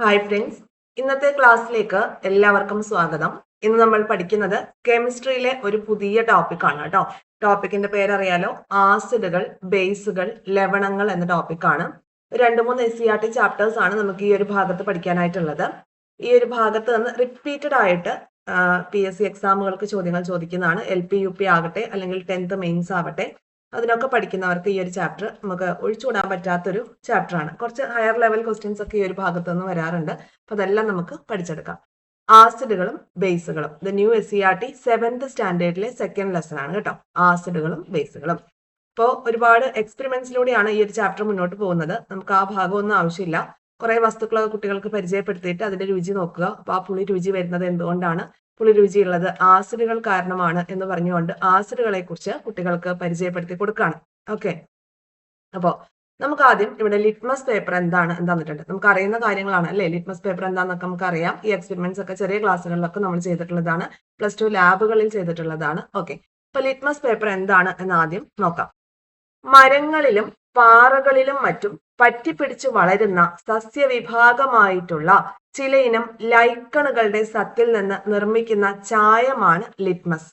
Hi friends, ഇന്നത്തെ ക്ലാസ്സിലേക്ക് എല്ലാവർക്കും സ്വാഗതം. ഇന്ന് നമ്മൾ പഠിക്കുന്നത് കെമിസ്ട്രിയിലെ ഒരു പുതിയ ടോപ്പിക്കാണ് കേട്ടോ. ടോപ്പിക്കിന്റെ പേരറിയാലോ, ആസിഡുകൾ, ബേസുകൾ, ലവണങ്ങൾ എന്ന ടോപ്പിക്കാണ്. 2-3 SCERT ചാപ്റ്റേഴ്സ് ആണ് നമുക്ക് ഈ ഒരു ഭാഗത്ത് പഠിക്കാനായിട്ടുള്ളത്. ഈ ഒരു ഭാഗത്ത് നിന്ന് റിപ്പീറ്റഡ് ആയിട്ട് PSC എക്സാമുകൾക്ക് ചോദ്യങ്ങൾ ചോദിക്കുന്നതാണ്. LP UP ആകട്ടെ അല്ലെങ്കിൽ 10th മെയിൻസ് ആവട്ടെ, അതിനൊക്കെ പഠിക്കുന്നവർക്ക് ഈ ഒരു ചാപ്റ്റർ നമുക്ക് ഒഴിച്ചുകൂടാൻ പറ്റാത്തൊരു ചാപ്റ്റർ ആണ്. കുറച്ച് ഹയർ ലെവൽ ക്വസ്റ്റ്യൻസ് ഒക്കെ ഈ ഒരു ഭാഗത്ത് നിന്ന് വരാറുണ്ട്. അപ്പൊ അതെല്ലാം നമുക്ക് പഠിച്ചെടുക്കാം. ആസിഡുകളും ബേസുകളും, ദ ന്യൂ SCERT 7th സ്റ്റാൻഡേർഡിലെ സെക്കൻഡ് ലെസൺ ആണ് കേട്ടോ. ആസിഡുകളും ബേസുകളും. ഇപ്പോൾ ഒരുപാട് എക്സ്പെരിമെന്റ്സിലൂടെയാണ് ഈ ഒരു ചാപ്റ്റർ മുന്നോട്ട് പോകുന്നത്. നമുക്ക് ആ ഭാഗമൊന്നും ആവശ്യമില്ല. കുറെ വസ്തുക്കളൊക്കെ കുട്ടികൾക്ക് പരിചയപ്പെടുത്തിയിട്ട് അതിന്റെ രുചി നോക്കുക. അപ്പൊ ആ പുളി രുചി വരുന്നത് എന്തുകൊണ്ടാണ്, പുളി രുചിയുള്ളത് ആസിഡുകൾ കാരണമാണ് എന്ന് പറഞ്ഞുകൊണ്ട് ആസിഡുകളെ കുറിച്ച് കുട്ടികൾക്ക് പരിചയപ്പെടുത്തി കൊടുക്കുകയാണ്. ഓക്കെ, അപ്പോ നമുക്ക് ആദ്യം ഇവിടെ ലിറ്റ്മസ് പേപ്പർ എന്താന്നിട്ടുണ്ട് നമുക്ക് അറിയുന്ന കാര്യങ്ങളാണ് അല്ലെ. ലിറ്റ്മസ് പേപ്പർ എന്താന്നൊക്കെ നമുക്ക് അറിയാം. ഈ എക്സ്പെരിമെന്റ്സ് ഒക്കെ ചെറിയ ക്ലാസ്സുകളിലൊക്കെ നമ്മൾ ചെയ്തിട്ടുള്ളതാണ്. +2 ലാബുകളിൽ ചെയ്തിട്ടുള്ളതാണ്. ഓക്കെ, അപ്പൊ ലിറ്റ്മസ് പേപ്പർ എന്താണ് എന്ന് ആദ്യം നോക്കാം. മരങ്ങളിലും പാറകളിലും മറ്റും പറ്റിപ്പിടിച്ചു വളരുന്ന സസ്യവിഭാഗമായിട്ടുള്ള ചിലയിനം ലൈക്കണുകളുടെ സത്തിൽ നിന്ന് നിർമ്മിക്കുന്ന ചായമാണ് ലിറ്റ്മസ്.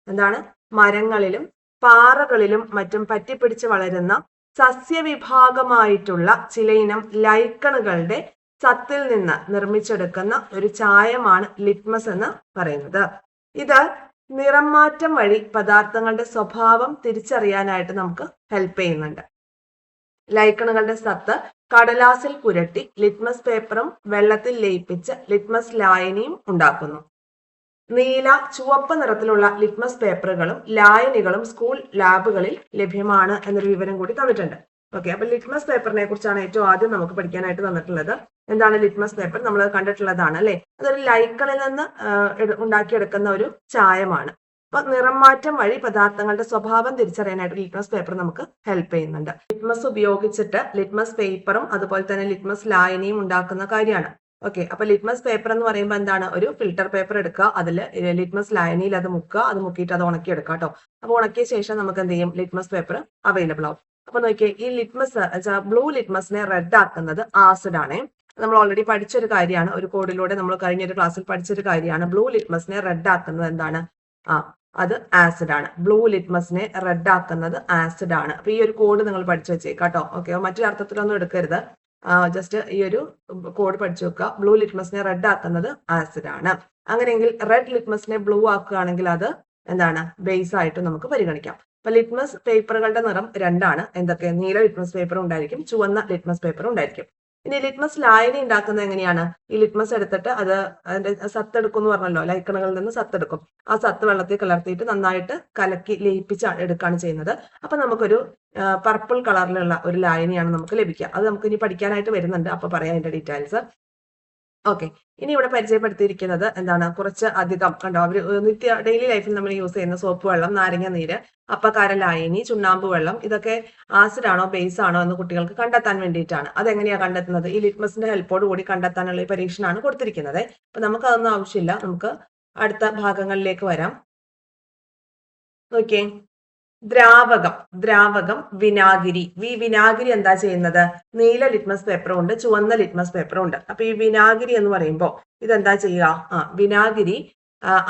എന്താണ്? മരങ്ങളിലും പാറകളിലും മറ്റും പറ്റിപ്പിടിച്ച് വളരുന്ന സസ്യവിഭാഗമായിട്ടുള്ള ചിലയിനം ലൈക്കണുകളുടെ സത്തിൽ നിന്ന് നിർമ്മിച്ചെടുക്കുന്ന ഒരു ചായമാണ് ലിറ്റ്മസ് എന്ന് പറയുന്നത്. ഇത് നിറം മാറ്റം വഴി പദാർത്ഥങ്ങളുടെ സ്വഭാവം തിരിച്ചറിയാനായിട്ട് നമുക്ക് ഹെൽപ്പ് ചെയ്യുന്നുണ്ട്. ലൈക്കണുകളുടെ സത്ത് കടലാസിൽ പുരട്ടി ലിറ്റ്മസ് പേപ്പറും വെള്ളത്തിൽ ലയിപ്പിച്ച് ലിറ്റ്മസ് ലായനിയും ഉണ്ടാക്കുന്നു. നീല, ചുവപ്പ് നിറത്തിലുള്ള ലിറ്റ്മസ് പേപ്പറുകളും ലായനികളും സ്കൂൾ ലാബുകളിൽ ലഭ്യമാണ് എന്നൊരു വിവരം കൂടി തന്നിട്ടുണ്ട്. ഓക്കെ, അപ്പൊ ലിറ്റ്മസ് പേപ്പറിനെ കുറിച്ചാണ് ഏറ്റവും ആദ്യം നമുക്ക് പഠിക്കാനായിട്ട് തന്നിട്ടുള്ളത്. എന്താണ് ലിറ്റ്മസ് പേപ്പർ? നമ്മൾ കണ്ടിട്ടുള്ളതാണ് അല്ലെ. അതൊരു ലൈക്കണിൽ നിന്ന് ഉണ്ടാക്കിയെടുക്കുന്ന ഒരു ചായമാണ്. അപ്പൊ നിറം മാറ്റം വഴി പദാർത്ഥങ്ങളുടെ സ്വഭാവം തിരിച്ചറിയാനായിട്ട് ലിറ്റ്മസ് പേപ്പർ നമുക്ക് ഹെൽപ്പ് ചെയ്യുന്നുണ്ട്. ലിറ്റ്മസ് ഉപയോഗിച്ചിട്ട് ലിറ്റ്മസ് പേപ്പറും അതുപോലെ തന്നെ ലിറ്റ്മസ് ലായനിയും ഉണ്ടാക്കുന്ന കാര്യമാണ്. ഓക്കെ, അപ്പൊ ലിറ്റ്മസ് പേപ്പർ എന്ന് പറയുമ്പോൾ എന്താണ്? ഒരു ഫിൽട്ടർ പേപ്പർ എടുക്കുക, അതിൽ ലിറ്റ്മസ് ലായനിയിൽ അത് മുക്കുക, അത് മുക്കിയിട്ട് അത് ഉണക്കി എടുക്കുക കേട്ടോ. അപ്പൊ ഉണക്കിയ ശേഷം നമുക്ക് എന്ത് ചെയ്യും? ലിറ്റ്മസ് പേപ്പർ അവൈലബിൾ ആവും. അപ്പൊ നോക്കിയേ, ഈ ലിറ്റ്മസ് ബ്ലൂ ലിറ്റ്മസിനെ റെഡ് ആക്കുന്നത് ആസിഡ് ആണ്. നമ്മൾ ഓൾറെഡി പഠിച്ചൊരു കാര്യമാണ്. ഒരു കോഡിലൂടെ നമ്മൾ കഴിഞ്ഞൊരു ക്ലാസ്സിൽ പഠിച്ചൊരു കാര്യമാണ്. ബ്ലൂ ലിറ്റ്മസിനെ റെഡ് ആക്കുന്നത് എന്താണ്? അത് ആസിഡ് ആണ്. ബ്ലൂ ലിറ്റ്മസിനെ റെഡ് ആക്കുന്നത് ആസിഡ് ആണ്. അപ്പൊ ഈ ഒരു കോഡ് നിങ്ങൾ പഠിച്ചു വെച്ചേക്കാട്ടോ. ഓക്കെ, മറ്റൊരു അർത്ഥത്തിലൊന്നും എടുക്കരുത്. ജസ്റ്റ് ഈ ഒരു കോഡ് പഠിച്ചു വെക്കുക. ബ്ലൂ ലിറ്റ്മസിനെ റെഡ് ആക്കുന്നത് ആസിഡ് ആണ്. അങ്ങനെയെങ്കിൽ റെഡ് ലിറ്റ്മസിനെ ബ്ലൂ ആക്കുകയാണെങ്കിൽ അത് എന്താണ്? ബേസ് ആയിട്ട് നമുക്ക് പരിഗണിക്കാം. അപ്പൊ ലിറ്റ്മസ് പേപ്പറുകളുടെ നിറം രണ്ടാണ്. എന്തൊക്കെ? നീല ലിറ്റ്മസ് പേപ്പർ ഉണ്ടായിരിക്കും, ചുവന്ന ലിറ്റ്മസ് പേപ്പർ ഉണ്ടായിരിക്കും. ഇനി ലിറ്റ്മസ് ലായനി ഉണ്ടാക്കുന്നത് എങ്ങനെയാണ്? ഈ ലിറ്റ്മസ് എടുത്തിട്ട് അതിന്റെ സത്തെടുക്കും എന്ന് പറഞ്ഞല്ലോ, ലൈക്കണുകളിൽ നിന്ന് സത്തെടുക്കും. ആ സത്ത് വെള്ളത്തിൽ കലർത്തിയിട്ട് നന്നായിട്ട് കലക്കി ലയിപ്പിച്ച് എടുക്കുകയാണ് ചെയ്യുന്നത്. അപ്പൊ നമുക്കൊരു പർപ്പിൾ കളറിലുള്ള ഒരു ലായനിയാണ് നമുക്ക് ലഭിക്കുക. അത് നമുക്ക് ഇനി പഠിക്കാനായിട്ട് വരുന്നുണ്ട്, അപ്പൊ പറയാം അതിന്റെ ഡീറ്റെയിൽസ്. ഓക്കെ, ഇനി ഇവിടെ പരിചയപ്പെടുത്തിയിരിക്കുന്നത് എന്താണ്? കുറച്ച് അധികം കണ്ടോ, അവര് ഡെയിലി ലൈഫിൽ നമ്മൾ യൂസ് ചെയ്യുന്ന സോപ്പ് വെള്ളം, നാരങ്ങ നീര്, അപ്പക്കാര ലായനി, ചുണ്ണാമ്പ് വെള്ളം, ഇതൊക്കെ ആസിഡ് ആണോ ബേസ് ആണോ എന്ന് കുട്ടികൾക്ക് കണ്ടെത്താൻ വേണ്ടിയിട്ടാണ്. അതെങ്ങനെയാ കണ്ടെത്തുന്നത്? ഈ ലിറ്റ്മസിന്റെ ഹെൽപ്പോട് കൂടി കണ്ടെത്താനുള്ള പരീക്ഷണമാണ് കൊടുത്തിരിക്കുന്നത്. അപ്പൊ നമുക്ക് അതൊന്നും ആവശ്യമില്ല. നമുക്ക് അടുത്ത ഭാഗങ്ങളിലേക്ക് വരാം. ഓക്കെ, ദ്രാവകം വിനാഗിരി. ഈ വിനാഗിരി എന്താ ചെയ്യുന്നത്? നീല ലിറ്റ്മസ് പേപ്പറും ഉണ്ട്, ചുവന്ന ലിറ്റ്മസ് പേപ്പറും ഉണ്ട്. അപ്പൊ ഈ വിനാഗിരി എന്ന് പറയുമ്പോൾ ഇതെന്താ ചെയ്യുക? വിനാഗിരി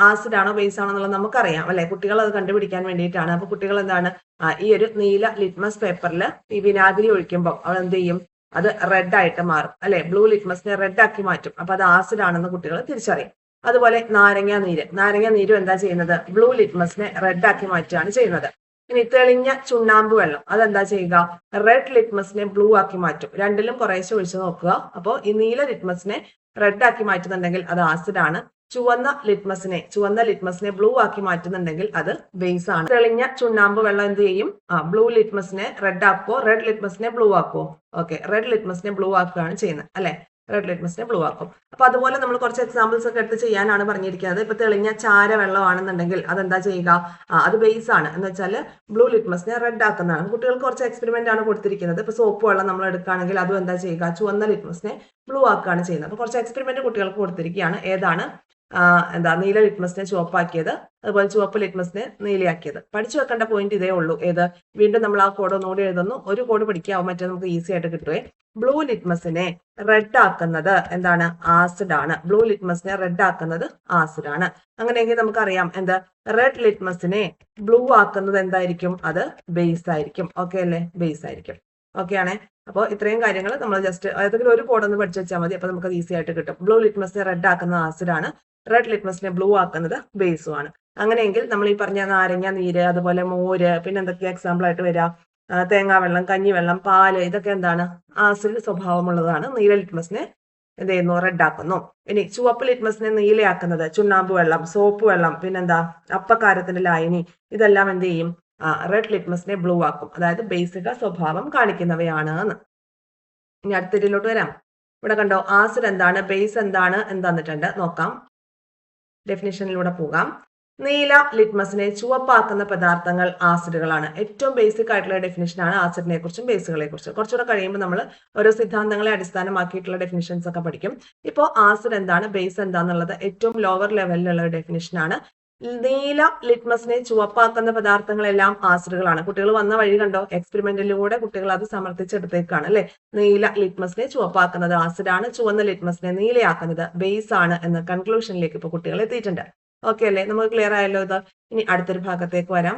ആസിഡ് ആണോ ബേസ് ആണോ എന്നുള്ളത് നമുക്കറിയാം അല്ലെ. കുട്ടികൾ അത് കണ്ടുപിടിക്കാൻ വേണ്ടിയിട്ടാണ്. അപ്പൊ കുട്ടികൾ എന്താണ്, ഈ ഒരു നീല ലിറ്റ്മസ് പേപ്പറിൽ ഈ വിനാഗിരി ഒഴിക്കുമ്പോൾ അവൾ എന്ത് ചെയ്യും? അത് റെഡ് ആയിട്ട് മാറും അല്ലെ. ബ്ലൂ ലിറ്റ്മസിനെ റെഡ് ആക്കി മാറ്റും. അപ്പൊ അത് ആസിഡ് ആണെന്ന് കുട്ടികൾ തിരിച്ചറിയും. അതുപോലെ നാരങ്ങ നീരും എന്താ ചെയ്യുന്നത്? ബ്ലൂ ലിറ്റ്മസിനെ റെഡ് ആക്കി മാറ്റുകയാണ് ചെയ്യുന്നത്. ഇനി തെളിഞ്ഞ ചുണ്ണാമ്പ് വെള്ളം, അതെന്താ ചെയ്യുക? റെഡ് ലിറ്റ്മസിനെ ബ്ലൂ ആക്കി മാറ്റും. രണ്ടിലും കുറേശ്ശെ ഒഴിച്ചു നോക്കുക. അപ്പോൾ ഈ നീല ലിറ്റ്മസിനെ റെഡ് ആക്കി മാറ്റുന്നുണ്ടെങ്കിൽ അത് ആസിഡ് ആണ്. ചുവന്ന ലിറ്റ്മസിനെ ബ്ലൂ ആക്കി മാറ്റുന്നുണ്ടെങ്കിൽ അത് ബേസ് ആണ്. തെളിഞ്ഞ ചുണ്ണാമ്പ് വെള്ളം എന്ത് ചെയ്യും? ബ്ലൂ ലിറ്റ്മസിനെ റെഡ് ആക്കുവോ, റെഡ് ലിറ്റ്മസിനെ ബ്ലൂ ആക്കുവോ? ഓക്കെ, റെഡ് ലിറ്റ്മസിനെ ബ്ലൂ ആക്കുകയാണ് ചെയ്യുന്നത് അല്ലെ. റെഡ് ലിറ്റ്മസിനെ ബ്ലൂ ആക്കും. അപ്പൊ അതുപോലെ നമ്മൾ കുറച്ച് എക്സാമ്പിൾസ് ഒക്കെ എടുത്ത് ചെയ്യാനാണ് പറഞ്ഞിരിക്കുന്നത്. ഇപ്പൊ തെളിഞ്ഞ ചാര വെള്ളമാണെന്നുണ്ടെങ്കിൽ അതെന്താ ചെയ്യുക? അത് ബേസ് ആണ് എന്ന് വെച്ചാൽ ബ്ലൂ ലിറ്റ്മസിനെ റെഡ് ആക്കുന്നതാണ്. കുട്ടികൾക്ക് കുറച്ച് എക്സ്പെരിമെന്റ് ആണ് കൊടുത്തിരിക്കുന്നത്. ഇപ്പൊ സോപ്പ് വെള്ളം നമ്മൾ എടുക്കുകയാണെങ്കിൽ അതും എന്താ ചെയ്യുക? ചുവന്ന ലിറ്റ്മസിനെ ബ്ലൂ ആക്കുകയാണ് ചെയ്യുന്നത്. അപ്പൊ കുറച്ച് എക്സ്പെരിമെന്റ് കുട്ടികൾക്ക് കൊടുത്തിരിക്കുകയാണ്. ഏതാണ്? നീല ലിറ്റ്മസിനെ ചുവപ്പാക്കിയത്, അതുപോലെ ചുവപ്പ് ലിറ്റ്മസിനെ നീലയാക്കിയത്. പഠിച്ചു വെക്കേണ്ട പോയിന്റ് ഇതേ ഉള്ളൂ. ഏത്? വീണ്ടും നമ്മൾ ആ കോഡ് ഒന്നുകൂടി എഴുതുന്നു. ഒരു കോഡ് പഠിക്കാവും, മറ്റേ നമുക്ക് ഈസി ആയിട്ട് കിട്ടുവേ. ബ്ലൂ ലിറ്റ്മസിനെ റെഡ് ആക്കുന്നത് എന്താണ്? ആസിഡ് ആണ്. ബ്ലൂ ലിറ്റ്മസിനെ റെഡ് ആക്കുന്നത് ആസിഡ് ആണ്. അങ്ങനെയെങ്കിൽ നമുക്കറിയാം എന്ത്? റെഡ് ലിറ്റ്മസിനെ ബ്ലൂ ആക്കുന്നത് എന്തായിരിക്കും? അത് ബേസ് ആയിരിക്കും. ഓക്കെ അല്ലേ? ബേസ് ആയിരിക്കും. ഓക്കെ ആണേ. അപ്പോൾ ഇത്രയും കാര്യങ്ങൾ നമ്മൾ ജസ്റ്റ് ഏതെങ്കിലും ഒരു കോഡ് ഒന്ന് പഠിച്ചു വെച്ചാൽ മതി. അപ്പൊ നമുക്ക് ഈസി ആയിട്ട് കിട്ടും. ബ്ലൂ ലിറ്റ്മസിനെ റെഡ് ആക്കുന്നത് ആസിഡ് ആണ്, റെഡ് ലിറ്റ്മസിനെ ബ്ലൂ ആക്കുന്നത് ബേസും ആണ്. അങ്ങനെയെങ്കിൽ നമ്മൾ ഈ പറഞ്ഞ നാരങ്ങ നീര്, അതുപോലെ മോര്, പിന്നെ എന്തൊക്കെയാ എക്സാമ്പിൾ ആയിട്ട് വരാം? തേങ്ങാവെള്ളം, കഞ്ഞിവെള്ളം, പാല്, ഇതൊക്കെ എന്താണ്? ആസിഡ് സ്വഭാവമുള്ളതാണ്. നീല ലിറ്റ്മസിനെ എന്ത് ചെയ്യുന്നു? റെഡ് ആക്കുന്നു. ഇനി ചുവപ്പ് ലിറ്റ്മസിനെ നീലയാക്കുന്നത് ചുണ്ണാമ്പ് വെള്ളം, സോപ്പ് വെള്ളം, പിന്നെന്താ അപ്പക്കാരത്തിന്റെ ലായനി, ഇതെല്ലാം എന്ത് ചെയ്യും? റെഡ് ലിറ്റ്മസിനെ ബ്ലൂ ആക്കും. അതായത് ബേസിക സ്വഭാവം കാണിക്കുന്നവയാണ് എന്ന്. ഇനി അടുത്തതിലോട്ട് വരാം. ഇവിടെ കണ്ടോ, ആസിഡ് എന്താണ്, ബേസ് എന്താണ് എന്ന് തന്നിട്ടുണ്ട്. നോക്കാം, ഡെഫിനിഷനിലൂടെ പോകാം. നീല ലിറ്റ്മസിനെ ചുവപ്പാക്കുന്ന പദാർത്ഥങ്ങൾ ആസിഡുകളാണ്. ഏറ്റവും ബേസിക് ആയിട്ടുള്ള ഡെഫിനിഷനാണ് ആസിഡിനെ കുറിച്ചും ബേസുകളെ കുറിച്ചും. കുറച്ചുകൂടെ കഴിയുമ്പോൾ നമ്മൾ ഓരോ സിദ്ധാന്തങ്ങളെ അടിസ്ഥാനമാക്കിയിട്ടുള്ള ഡെഫിനിഷൻസ് ഒക്കെ പഠിക്കും. ഇപ്പോൾ ആസിഡ് എന്താണ്, ബേസ് എന്താന്നുള്ളത് ഏറ്റവും ലോവർ ലെവലിലുള്ള ഡെഫിനിഷനാണ്. നീല ലിറ്റ്മസിനെ ചുവപ്പാക്കുന്ന പദാർത്ഥങ്ങളെല്ലാം ആസിഡുകളാണ്. കുട്ടികൾ വന്ന വഴി കണ്ടോ, എക്സ്പെരിമെന്റിലൂടെ കുട്ടികൾ അത് സമർത്ഥിച്ചെടുത്തേക്കാണ് അല്ലെ. നീല ലിറ്റ്മസിനെ ചുവപ്പാക്കുന്നത് ആസിഡാണ്, ചുവന്ന ലിറ്റ്മസിനെ നീലയാക്കുന്നത് ബേസ് ആണ് എന്ന കൺക്ലൂഷനിലേക്ക് ഇപ്പോൾ കുട്ടികൾ എത്തിയിട്ടുണ്ട്. ഓക്കെ അല്ലേ? നമുക്ക് ക്ലിയർ ആയല്ലോ ഇത്. ഇനി അടുത്തൊരു ഭാഗത്തേക്ക് വരാം.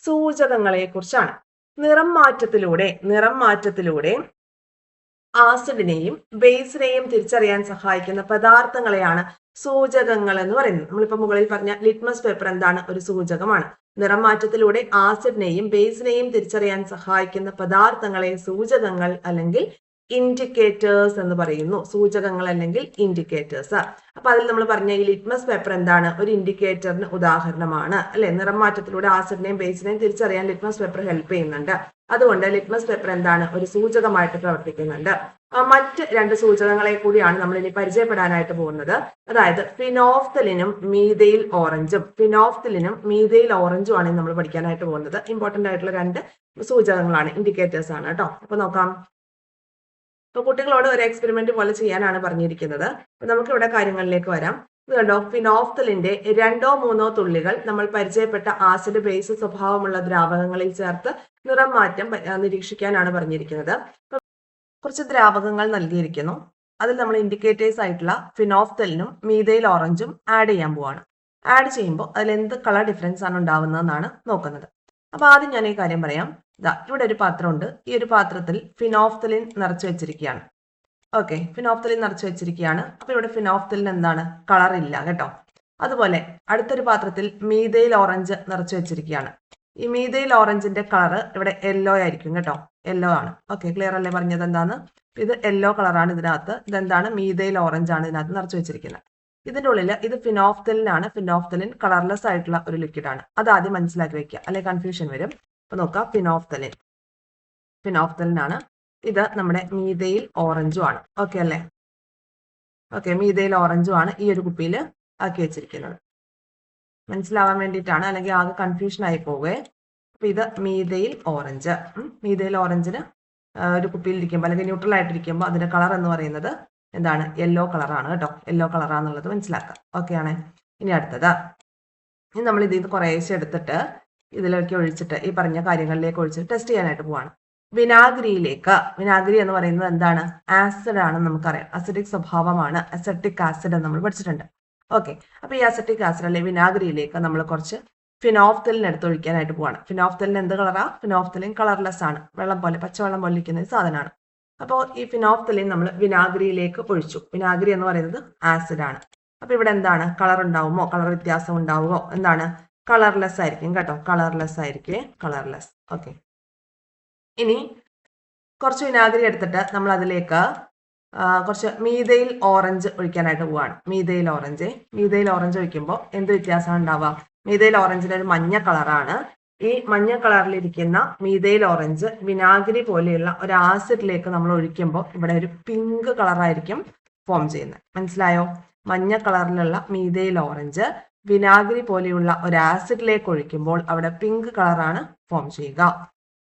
സൂചകങ്ങളെ കുറിച്ചാണ്. നിറം മാറ്റത്തിലൂടെ ആസിഡിനെയും ബേസിനെയും തിരിച്ചറിയാൻ സഹായിക്കുന്ന പദാർത്ഥങ്ങളെയാണ് സൂചകങ്ങൾ എന്ന് പറയുന്നത്. നമ്മളിപ്പോ മുകളിൽ പറഞ്ഞ ലിറ്റ്മസ് പേപ്പർ എന്താണ്? ഒരു സൂചകമാണ്. നിറം മാറ്റത്തിലൂടെ ആസിഡിനെയും ബേസിനെയും തിരിച്ചറിയാൻ സഹായിക്കുന്ന പദാർത്ഥങ്ങളെ സൂചകങ്ങൾ അല്ലെങ്കിൽ ഇൻഡിക്കേറ്റേഴ്സ് എന്ന് പറയുന്നു. സൂചകങ്ങൾ അല്ലെങ്കിൽ ഇൻഡിക്കേറ്റേഴ്സ്. അപ്പൊ അതിൽ നമ്മൾ പറഞ്ഞ ഈ ലിറ്റ്മസ് പേപ്പർ എന്താണ്? ഒരു ഇൻഡിക്കേറ്ററിന് ഉദാഹരണമാണ് അല്ലെ. നിറം മാറ്റത്തിലൂടെ ആസിഡിനെയും ബേസിനെയും തിരിച്ചറിയാൻ ലിറ്റ്മസ് പേപ്പർ ഹെൽപ്പ് ചെയ്യുന്നുണ്ട്. അതുകൊണ്ട് ലിറ്റ്മസ് പേപ്പർ എന്താണ്? ഒരു സൂചകമായിട്ട് പ്രവർത്തിക്കുന്നുണ്ട്. മറ്റ് രണ്ട് സൂചകങ്ങളെ കൂടിയാണ് നമ്മൾ ഇനി പരിചയപ്പെടാനായിട്ട് പോകുന്നത്. അതായത് ഫിനോഫ്തലിനും മീഥൈൽ ഓറഞ്ചും ആണ് നമ്മൾ പഠിക്കാനായിട്ട് പോകുന്നത്. ഇമ്പോർട്ടന്റ് ആയിട്ടുള്ള രണ്ട് സൂചകങ്ങളാണ്, ഇൻഡിക്കേറ്റേഴ്സ് ആണ് കേട്ടോ. അപ്പൊ നോക്കാം. അപ്പൊ കുട്ടികളോട് ഒരു എക്സ്പെരിമെന്റ് പോലെ ചെയ്യാനാണ് പറഞ്ഞിരിക്കുന്നത്. അപ്പൊ നമുക്ക് ഇവിടെ കാര്യങ്ങളിലേക്ക് വരാം. ഇത് കണ്ടോ, ഫിനോഫ്തലിന്റെ 2-3 തുള്ളികൾ നമ്മൾ പരിചയപ്പെട്ട ആസിഡ് ബേസ് സ്വഭാവമുള്ള ദ്രാവകങ്ങളിൽ ചേർത്ത് നിറം മാറ്റം നിരീക്ഷിക്കാനാണ് പറഞ്ഞിരിക്കുന്നത്. കുറച്ച് ദ്രാവകങ്ങൾ നൽകിയിരിക്കുന്നു. അതിൽ നമ്മൾ ഇൻഡിക്കേറ്റേഴ്സ് ആയിട്ടുള്ള ഫിനോഫ്തലിനും മീഥൈൽ ഓറഞ്ചും ആഡ് ചെയ്യാൻ പോവാണ്. ആഡ് ചെയ്യുമ്പോൾ അതിൽ എന്ത് കളർ ഡിഫറൻസ് ആണ് ഉണ്ടാവുന്നതെന്നാണ് നോക്കുന്നത്. അപ്പൊ ആദ്യം ഞാൻ ഈ കാര്യം പറയാം. ഇവിടെ ഒരു പാത്രമുണ്ട്. ഈ ഒരു പാത്രത്തിൽ ഫിനോഫ്തലിൻ നിറച്ചു വെച്ചിരിക്കുകയാണ്. ഓക്കെ, ഫിനോഫ്തലിൻ നിറച്ചു വെച്ചിരിക്കുകയാണ്. അപ്പൊ ഇവിടെ ഫിനോഫ്തലിന് എന്താണ്? കളർ ഇല്ല കേട്ടോ. അതുപോലെ അടുത്തൊരു പാത്രത്തിൽ മീഥൈൽ ഓറഞ്ച് നിറച്ചു വെച്ചിരിക്കുകയാണ്. ഈ മീഥൈൽ ഓറഞ്ചിന്റെ കളർ ഇവിടെ യെല്ലോ ആയിരിക്കും കേട്ടോ. യെല്ലോ ആണ്. ഓക്കെ, ക്ലിയർ അല്ലേ പറഞ്ഞത് എന്താന്ന്? ഇത് യെല്ലോ കളറാണ് ഇതിനകത്ത്. ഇതെന്താണ്? മീഥൈൽ ഓറഞ്ച് ആണ് ഇതിനകത്ത് നിറച്ചു വെച്ചിരിക്കുന്നത്. ഇതിന്റെ ഉള്ളിൽ ഇത് ഫിനോഫ്തലിനാണ്. ഫിനോഫ്തലിൻ കളർലെസ് ആയിട്ടുള്ള ഒരു ലിക്വിഡ് ആണ്. അത് ആദ്യം മനസ്സിലാക്കി വെക്കുക, അല്ലെ കൺഫ്യൂഷൻ വരും. അപ്പൊ നോക്കാം, ഫിനോഫ്തലിനാണ്. ഇത് നമ്മുടെ മീഥൈൽ ഓറഞ്ചും ആണ്. ഓക്കെ അല്ലേ? ഓക്കെ, മീഥൈൽ ഓറഞ്ചും ആണ് ഈ ഒരു കുപ്പിയിൽ ആക്കി വെച്ചിരിക്കുന്നത്. മനസ്സിലാവാൻ വേണ്ടിയിട്ടാണ്, അല്ലെങ്കിൽ ആകെ കൺഫ്യൂഷൻ ആയി പോവേ. അപ്പൊ ഇത് മീഥൈൽ ഓറഞ്ചിന് ഒരു കുപ്പിയിൽ ഇരിക്കുമ്പോൾ അല്ലെങ്കിൽ ന്യൂട്രൽ ആയിട്ടിരിക്കുമ്പോൾ അതിന്റെ കളർ എന്ന് പറയുന്നത് എന്താണ്? യെല്ലോ കളറാണ് കേട്ടോ. യെല്ലോ കളറാന്നുള്ളത് മനസ്സിലാക്കാം. ഓക്കെ ആണ്. ഇനി അടുത്തത്, ഇനി നമ്മൾ ഇതിൽ നിന്ന് കുറേശ്ശെ എടുത്തിട്ട് ഇതിലേക്ക് ഒഴിച്ചിട്ട് ഈ പറഞ്ഞ കാര്യങ്ങളിലേക്ക് ഒഴിച്ചിട്ട് ടെസ്റ്റ് ചെയ്യാനായിട്ട് പോവാണ്. വിനാഗിരി എന്ന് പറയുന്നത് എന്താണ്? ആസിഡ് ആണെന്ന് നമുക്കറിയാം. അസിഡിക് സ്വഭാവമാണ്. അസറ്റിക് ആസിഡ് എന്ന് നമ്മൾ പഠിച്ചിട്ടുണ്ട്. ഓക്കെ, അപ്പൊ ഈ അസറ്റിക് ആസിഡ് അല്ലെ വിനാഗിരിയിലേക്ക് നമ്മൾ കുറച്ച് ഫിനോഫ്തലിൻ എടുത്ത് ഒഴിക്കാനായിട്ട് പോവാണ്. ഫിനോഫ്തലിൻ എന്ത് കളറാ? ഫിനോഫ്തലിൻ കളർലെസ് ആണ്. വെള്ളം പോലെ, പച്ചവെള്ളം പോലെ ഇരിക്കുന്ന ഒരു സാധനമാണ്. അപ്പോൾ ഈ ഫിനോഫ്തലിൻ നമ്മൾ വിനാഗിരിയിലേക്ക് ഒഴിച്ചു. വിനാഗിരി എന്ന് പറയുന്നത് ആസിഡ് ആണ്. അപ്പൊ ഇവിടെ എന്താണ്? കളർ ഉണ്ടാവുമോ? കളർ വ്യത്യാസം ഉണ്ടാവുമോ? എന്താണ്? കളർലെസ് ആയിരിക്കും കേട്ടോ. കളർലെസ്. ഓക്കെ, ഇനി കുറച്ച് വിനാഗിരി എടുത്തിട്ട് നമ്മൾ അതിലേക്ക് കുറച്ച് മീഥൈൽ ഓറഞ്ച് ഒഴിക്കാനായിട്ട് പോവാണ്. മീഥൈൽ ഓറഞ്ച് ഒഴിക്കുമ്പോൾ എന്ത് വ്യത്യാസമാണ് ഉണ്ടാവുക? മീഥൈൽ ഓറഞ്ചിന് ഒരു മഞ്ഞ കളറാണ്. ഈ മഞ്ഞ കളറിലിരിക്കുന്ന മീഥൈൽ ഓറഞ്ച് വിനാഗിരി പോലെയുള്ള ഒരു ആസിഡിലേക്ക് നമ്മൾ ഒഴിക്കുമ്പോൾ ഇവിടെ ഒരു പിങ്ക് കളറായിരിക്കും ഫോം ചെയ്യുന്നത്. മനസ്സിലായോ? മഞ്ഞ കളറിലുള്ള മീഥൈൽ ഓറഞ്ച് വിനാഗിരി പോലെയുള്ള ഒരു ആസിഡിലേക്ക് ഒഴിക്കുമ്പോൾ അവിടെ പിങ്ക് കളറാണ് ഫോം ചെയ്യുക.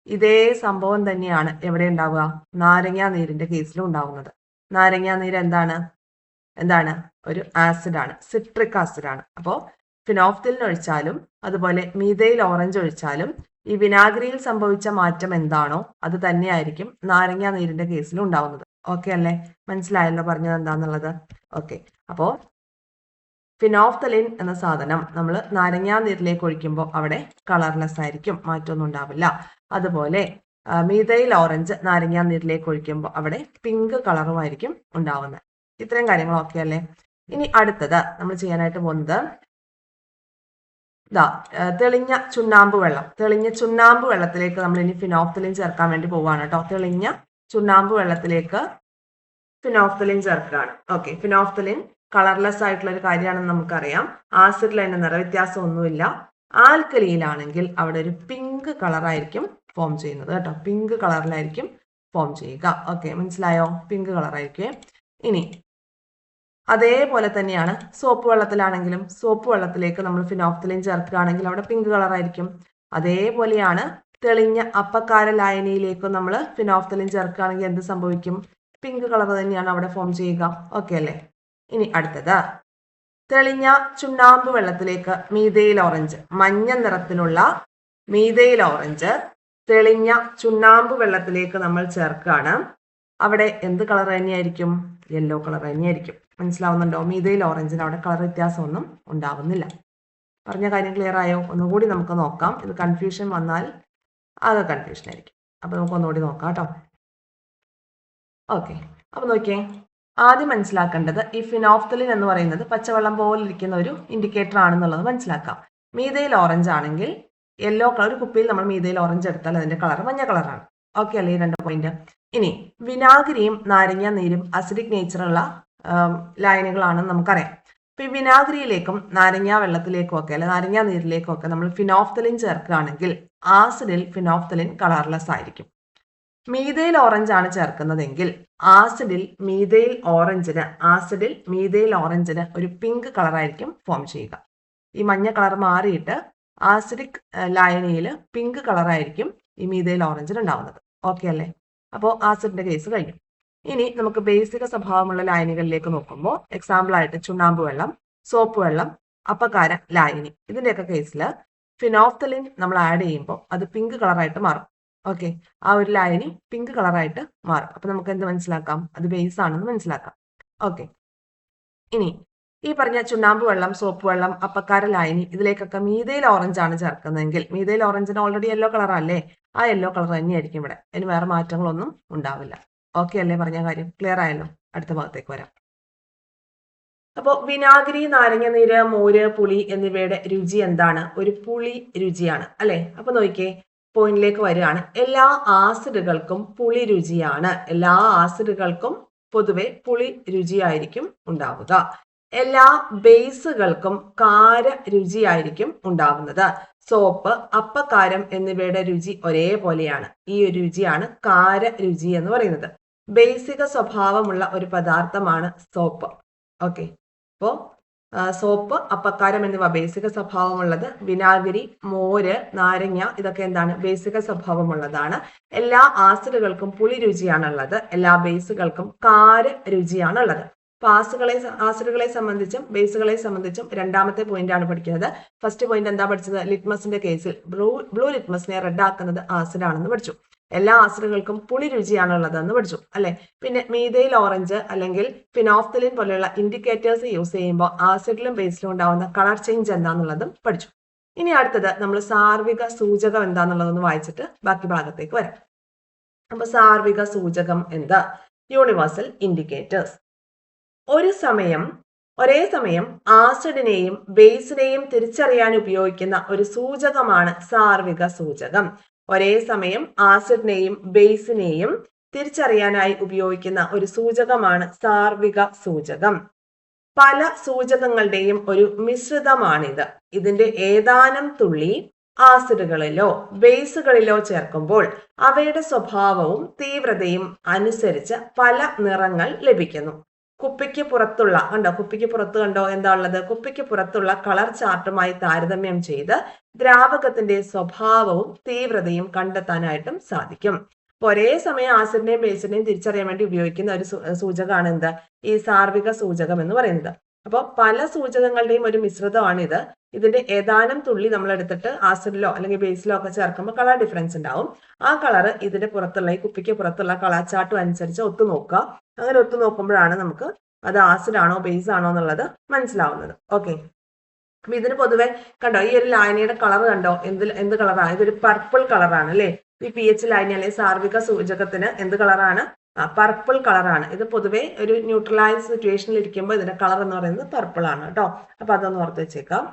ഇതേ സംഭവം തന്നെയാണ് എവിടെ ഉണ്ടാവുക? നാരങ്ങാ നീരിന്റെ കേസിലും ഉണ്ടാവുന്നത്. നാരങ്ങാ നീര് എന്താണ്? എന്താണ്, ഒരു ആസിഡാണ്, സിട്രിക് ആസിഡാണ്. അപ്പോൾ ഫിനോഫ്തലിൻ ഒഴിച്ചാലും അതുപോലെ മീഥൈൽ ഓറഞ്ച് ഒഴിച്ചാലും ഈ വിനാഗിരിയിൽ സംഭവിച്ച മാറ്റം എന്താണോ അത് തന്നെയായിരിക്കും നാരങ്ങാ നീരിന്റെ കേസിൽ ഉണ്ടാവുന്നത്. ഓക്കെ അല്ലേ? മനസ്സിലായല്ലോ പറഞ്ഞത് എന്താന്നുള്ളത്? ഓക്കെ. അപ്പോൾ ഫിനോഫ്തലിൻ എന്ന സാധനം നമ്മൾ നാരങ്ങാ നീരിലേക്ക് ഒഴിക്കുമ്പോൾ അവിടെ കളർലെസ് ആയിരിക്കും, മാറ്റമൊന്നും ഉണ്ടാവില്ല. അതുപോലെ മീഥൈൽ ഓറഞ്ച് നാരങ്ങാ നീരിലേക്ക് ഒഴിക്കുമ്പോൾ അവിടെ പിങ്ക് കളറുമായിരിക്കും ഉണ്ടാവുന്നത്. ഇത്രയും കാര്യങ്ങൾ ഓക്കെ അല്ലേ? ഇനി അടുത്തത് നമ്മൾ ചെയ്യാനായിട്ട് പോകുന്നത് തെളിഞ്ഞ ചുണ്ണാമ്പ് വെള്ളം. തെളിഞ്ഞ ചുണ്ണാമ്പ് വെള്ളത്തിലേക്ക് നമ്മൾ ഇനി ഫിനോഫ്തലിൻ ചേർക്കാൻ വേണ്ടി പോവാണ് കേട്ടോ. തെളിഞ്ഞ ചുണ്ണാമ്പ് വെള്ളത്തിലേക്ക് ഫിനോഫ്തലിൻ ചേർക്കുകയാണ്. ഓക്കെ. ഫിനോഫ്തലിൻ കളർലെസ് ആയിട്ടുള്ള ഒരു കാര്യമാണെന്ന് നമുക്കറിയാം. ആസിഡിൽ അതിന്റെ നിറവ്യത്യാസം ഒന്നുമില്ല. ആൽക്കലിയിലാണെങ്കിൽ അവിടെ ഒരു പിങ്ക് കളറായിരിക്കും ഫോം ചെയ്യുന്നത് കേട്ടോ. പിങ്ക് കളറിലായിരിക്കും ഫോം ചെയ്യുക. ഓക്കെ, മനസ്സിലായോ? പിങ്ക് കളറായിരിക്കും. ഇനി അതേപോലെ തന്നെയാണ് സോപ്പ് വെള്ളത്തിലാണെങ്കിലും. സോപ്പ് വെള്ളത്തിലേക്ക് നമ്മൾ ഫിനോഫ്തലിൻ ചേർക്കുകയാണെങ്കിൽ അവിടെ പിങ്ക് കളറായിരിക്കും. അതേപോലെയാണ് തെളിഞ്ഞ അപ്പക്കാര ലായനിയിലേക്കും നമ്മൾ ഫിനോഫ്തലിൻ ചേർക്കുകയാണെങ്കിൽ എന്ത് സംഭവിക്കും? പിങ്ക് കളർ തന്നെയാണ് അവിടെ ഫോം ചെയ്യുക. ഓക്കെ അല്ലേ? ഇനി അടുത്തത് തെളിഞ്ഞ ചുണ്ണാമ്പ് വെള്ളത്തിലേക്ക് മീഥൈൽ ഓറഞ്ച്. മഞ്ഞ നിറത്തിലുള്ള മീഥൈൽ ഓറഞ്ച് തെളിഞ്ഞ ചുണ്ണാമ്പ് വെള്ളത്തിലേക്ക് നമ്മൾ ചേർക്കുകയാണ്. അവിടെ എന്ത് കളർ തന്നെയായിരിക്കും? യെല്ലോ കളർ തന്നെയായിരിക്കും. മനസ്സിലാവുന്നുണ്ടോ? മീഥൈൽ ഓറഞ്ചിന് അവിടെ കളർ വ്യത്യാസമൊന്നും ഉണ്ടാവുന്നില്ല. പറഞ്ഞ കാര്യം ക്ലിയർ ആയോ? ഒന്നുകൂടി നമുക്ക് നോക്കാം. ഇത് കൺഫ്യൂഷൻ വന്നാൽ ആകെ കൺഫ്യൂഷൻ ആയിരിക്കും. അപ്പൊ നമുക്ക് ഒന്നുകൂടി നോക്കാം കേട്ടോ. ഓക്കെ, അപ്പൊ നോക്കിയേ. ആദ്യം മനസ്സിലാക്കേണ്ടത് ഈ ഫിനോഫ്തലിൻ എന്ന് പറയുന്നത് പച്ചവെള്ളം പോലെ ഇരിക്കുന്ന ഒരു ഇൻഡിക്കേറ്റർ ആണെന്നുള്ളത് മനസ്സിലാക്കാം. മീഥൈൽ ഓറഞ്ച് ആണെങ്കിൽ യെല്ലോ കളർ, ഒരു കുപ്പിയിൽ നമ്മൾ മീഥൈൽ ഓറഞ്ച് എടുത്താൽ അതിന്റെ കളർ മഞ്ഞ കളറാണ്. ഓക്കെ അല്ലേ? ഈ 2 പോയിന്റ്. ഇനി വിനാഗിരിയും നാരങ്ങ നീരും അസിഡിക് നേച്ചറുള്ള ലായനികളാണെന്ന് നമുക്കറിയാം. അപ്പൊ ഈ വിനാഗിരിയിലേക്കും നാരങ്ങ വെള്ളത്തിലേക്കും ഒക്കെ അല്ലെ നാരങ്ങ നീരിലേക്കും ഒക്കെ നമ്മൾ ഫിനോഫ്തലിൻ ചേർക്കുകയാണെങ്കിൽ ആസിഡിൽ ഫിനോഫ്തലിൻ കളർലെസ് ആയിരിക്കും. മീഥൈൽ ഓറഞ്ച് ആണ് ചേർക്കുന്നതെങ്കിൽ ആസിഡിൽ മീഥൈൽ ഓറഞ്ചിന് ഒരു പിങ്ക് കളറായിരിക്കും ഫോം ചെയ്യുക. ഈ മഞ്ഞ കളർ മാറിയിട്ട് ആസിഡിക് ലായനിയിൽ പിങ്ക് കളറായിരിക്കും ഈ മീഥൈൽ ഓറഞ്ചിന് ഉണ്ടാവുന്നത്. ഓക്കെ അല്ലേ? അപ്പോൾ ആസിഡിന്റെ കേസ് കഴിഞ്ഞു. ഇനി നമുക്ക് ബേസിക സ്വഭാവമുള്ള ലായനികളിലേക്ക് നോക്കുമ്പോൾ എക്സാമ്പിൾ ആയിട്ട് ചുണ്ണാമ്പ് വെള്ളം, സോപ്പ് വെള്ളം, അപ്പക്കാര ലായനി, ഇതിന്റെയൊക്കെ കേസിൽ ഫിനോഫ്തലിൻ നമ്മൾ ആഡ് ചെയ്യുമ്പോൾ അത് പിങ്ക് കളറായിട്ട് മാറും. ഓക്കെ, ആ ഒരു ലായനി പിങ്ക് കളറായിട്ട് മാറും. അപ്പൊ നമുക്ക് എന്ത് മനസ്സിലാക്കാം? അത് ബേസ് ആണെന്ന് മനസ്സിലാക്കാം. ഓക്കെ, ഇനി ഈ പറഞ്ഞ ചുണ്ണാമ്പ് വെള്ളം, സോപ്പ് വെള്ളം, അപ്പക്കാര ലായനി, ഇതിലേക്കൊക്കെ മീഥൈൽ ഓറഞ്ച് ആണ് ചേർക്കുന്നതെങ്കിൽ മീഥൈൽ ഓറഞ്ചിന് ഓൾറെഡി യെല്ലോ കളർ അല്ലേ? ആ യെല്ലോ കളർ തന്നെയായിരിക്കും ഇവിടെ. അതിന് വേറെ മാറ്റങ്ങളൊന്നും ഉണ്ടാവില്ല. ഓക്കെ അല്ലേ? പറഞ്ഞ കാര്യം ക്ലിയർ ആയല്ലോ? അടുത്ത ഭാഗത്തേക്ക് വരാം. അപ്പോൾ വിനാഗിരി, നാരങ്ങ നീര്, മോര്, പുളി എന്നിവയുടെ രുചി എന്താണ്? ഒരു പുളി രുചിയാണ് അല്ലെ? അപ്പൊ നോക്കിയേ, പോയിന്റിലേക്ക് വരികയാണ്. എല്ലാ ആസിഡുകൾക്കും പുളി രുചിയാണ്. എല്ലാ ആസിഡുകൾക്കും പൊതുവെ പുളി രുചിയായിരിക്കും ഉണ്ടാവുക. എല്ലാ ബേസുകൾക്കും കാര രുചിയായിരിക്കും ഉണ്ടാവുന്നത്. സോപ്പ്, അപ്പക്കാരം എന്നിവയുടെ രുചി ഒരേപോലെയാണ്. ഈ ഒരു രുചിയാണ് കാര രുചി എന്ന് പറയുന്നത്. ബേസിക സ്വഭാവമുള്ള ഒരു പദാർത്ഥമാണ് സോപ്പ്. ഓക്കെ, അപ്പോ സോപ്പ്, അപ്പക്കാരം എന്നിവ ബേസിക സ്വഭാവമുള്ളത്. വിനാഗിരി, മോര്, നാരങ്ങ ഇതൊക്കെ എന്താണ്? ബേസിക സ്വഭാവമുള്ളതാണ്. എല്ലാ ആസിഡുകൾക്കും പുളി രുചിയാണുള്ളത്. എല്ലാ ബേസുകൾക്കും കാര രുചിയാണുള്ളത്. അപ്പൊ ആസിഡുകളെ സംബന്ധിച്ചും ബേസുകളെ സംബന്ധിച്ചും രണ്ടാമത്തെ പോയിന്റ് ആണ് പഠിക്കുന്നത്. ഫസ്റ്റ് പോയിന്റ് എന്താ പഠിച്ചത്? ലിറ്റ്മസിന്റെ കേസിൽ ബ്ലൂ ലിറ്റ്മസിനെ റെഡ് ആക്കുന്നത് ആസിഡ് ആണെന്ന് പഠിച്ചു. എല്ലാ ആസിഡുകൾക്കും പുളി രുചിയാണുള്ളതെന്ന് പഠിച്ചു അല്ലെ? പിന്നെ മീഥൈൽ ഓറഞ്ച് അല്ലെങ്കിൽ ഫിനോഫ്തലിൻ പോലെയുള്ള ഇൻഡിക്കേറ്റേഴ്സ് യൂസ് ചെയ്യുമ്പോൾ ആസിഡിലും ബേസിലും ഉണ്ടാവുന്ന കളർ ചേഞ്ച് എന്താന്നുള്ളതും പഠിച്ചു. ഇനി അടുത്തത് നമ്മൾ സാർവിക സൂചകം എന്താന്നുള്ളതൊന്ന് വായിച്ചിട്ട് ബാക്കി ഭാഗത്തേക്ക് വരാം. അപ്പൊ സാർവിക സൂചകം എന്താ? Universal indicators. ഒരേ സമയം ആസിഡിനെയും ബേസിനെയും തിരിച്ചറിയാൻ ഉപയോഗിക്കുന്ന ഒരു സൂചകമാണ് സാർവിക സൂചകം. ഒരേ സമയം ആസിഡിനെയും ബേസിനെയും തിരിച്ചറിയാനായി ഉപയോഗിക്കുന്ന ഒരു സൂചകമാണ് സാർവിക സൂചകം. പല സൂചകങ്ങളുടെയും ഒരു മിശ്രിതമാണിത്. ഇതിന്റെ ഏതാനും തുള്ളി ആസിഡുകളിലോ ബേസുകളിലോ ചേർക്കുമ്പോൾ അവയുടെ സ്വഭാവവും തീവ്രതയും അനുസരിച്ച് പല നിറങ്ങൾ ലഭിക്കുന്നു. കുപ്പിക്ക് പുറത്തുള്ള എന്താ ഉള്ളത്? കുപ്പിക്ക് പുറത്തുള്ള കളർ ചാർട്ടുമായി താരതമ്യം ചെയ്ത് ദ്രാവകത്തിന്റെ സ്വഭാവവും തീവ്രതയും കണ്ടെത്താനായിട്ടും സാധിക്കും. ഒരേ സമയം ആസിഡിന്റെയും ബേസിന്റെയും തിരിച്ചറിയാൻ വേണ്ടി ഉപയോഗിക്കുന്ന ഒരു സൂചകമാണ് എന്ത്, ഈ സാർവിക സൂചകം എന്ന് പറയുന്നത്. അപ്പോൾ പല സൂചകങ്ങളുടെയും ഒരു മിശ്രിതമാണ് ഇത്. ഇതിന്റെ ഏതാനും തുള്ളി നമ്മൾ എടുത്തിട്ട് ആസിഡിലോ അല്ലെങ്കിൽ ബേസിലോ ഒക്കെ ചേർക്കുമ്പോൾ കളർ ഡിഫറൻസ് ഉണ്ടാവും. ആ കളർ ഇതിന്റെ പുറത്തുള്ള, ഈ കുപ്പിക്ക് പുറത്തുള്ള കളർ ചാർട്ടും അനുസരിച്ച് ഒത്തു നോക്കുക. അങ്ങനെ ഒത്തു നോക്കുമ്പോഴാണ് നമുക്ക് അത് ആസിഡ് ആണോ ബേസ് ആണോ എന്നുള്ളത് മനസ്സിലാവുന്നത്. ഓക്കെ, അപ്പൊ ഇതിന് പൊതുവെ കണ്ടോ, ഈ ഒരു ലായനിയുടെ കളർ കണ്ടോ, എന്ത് കളറാണ്, ഇതൊരു പർപ്പിൾ കളറാണ് അല്ലെ. ഈ pH ലായനി അല്ലെങ്കിൽ സാർവിക സൂചകത്തിന് എന്ത് കളറാണ്, പർപ്പിൾ കളറാണ്. ഇത് പൊതുവെ ഒരു ന്യൂട്രലൈസ് സിറ്റുവേഷനിൽ ഇരിക്കുമ്പോൾ ഇതിന്റെ കളർ എന്ന് പറയുന്നത് പർപ്പിൾ ആണ് കേട്ടോ. അപ്പൊ അതൊന്ന് ഓർത്ത് വെച്ചേക്കാം.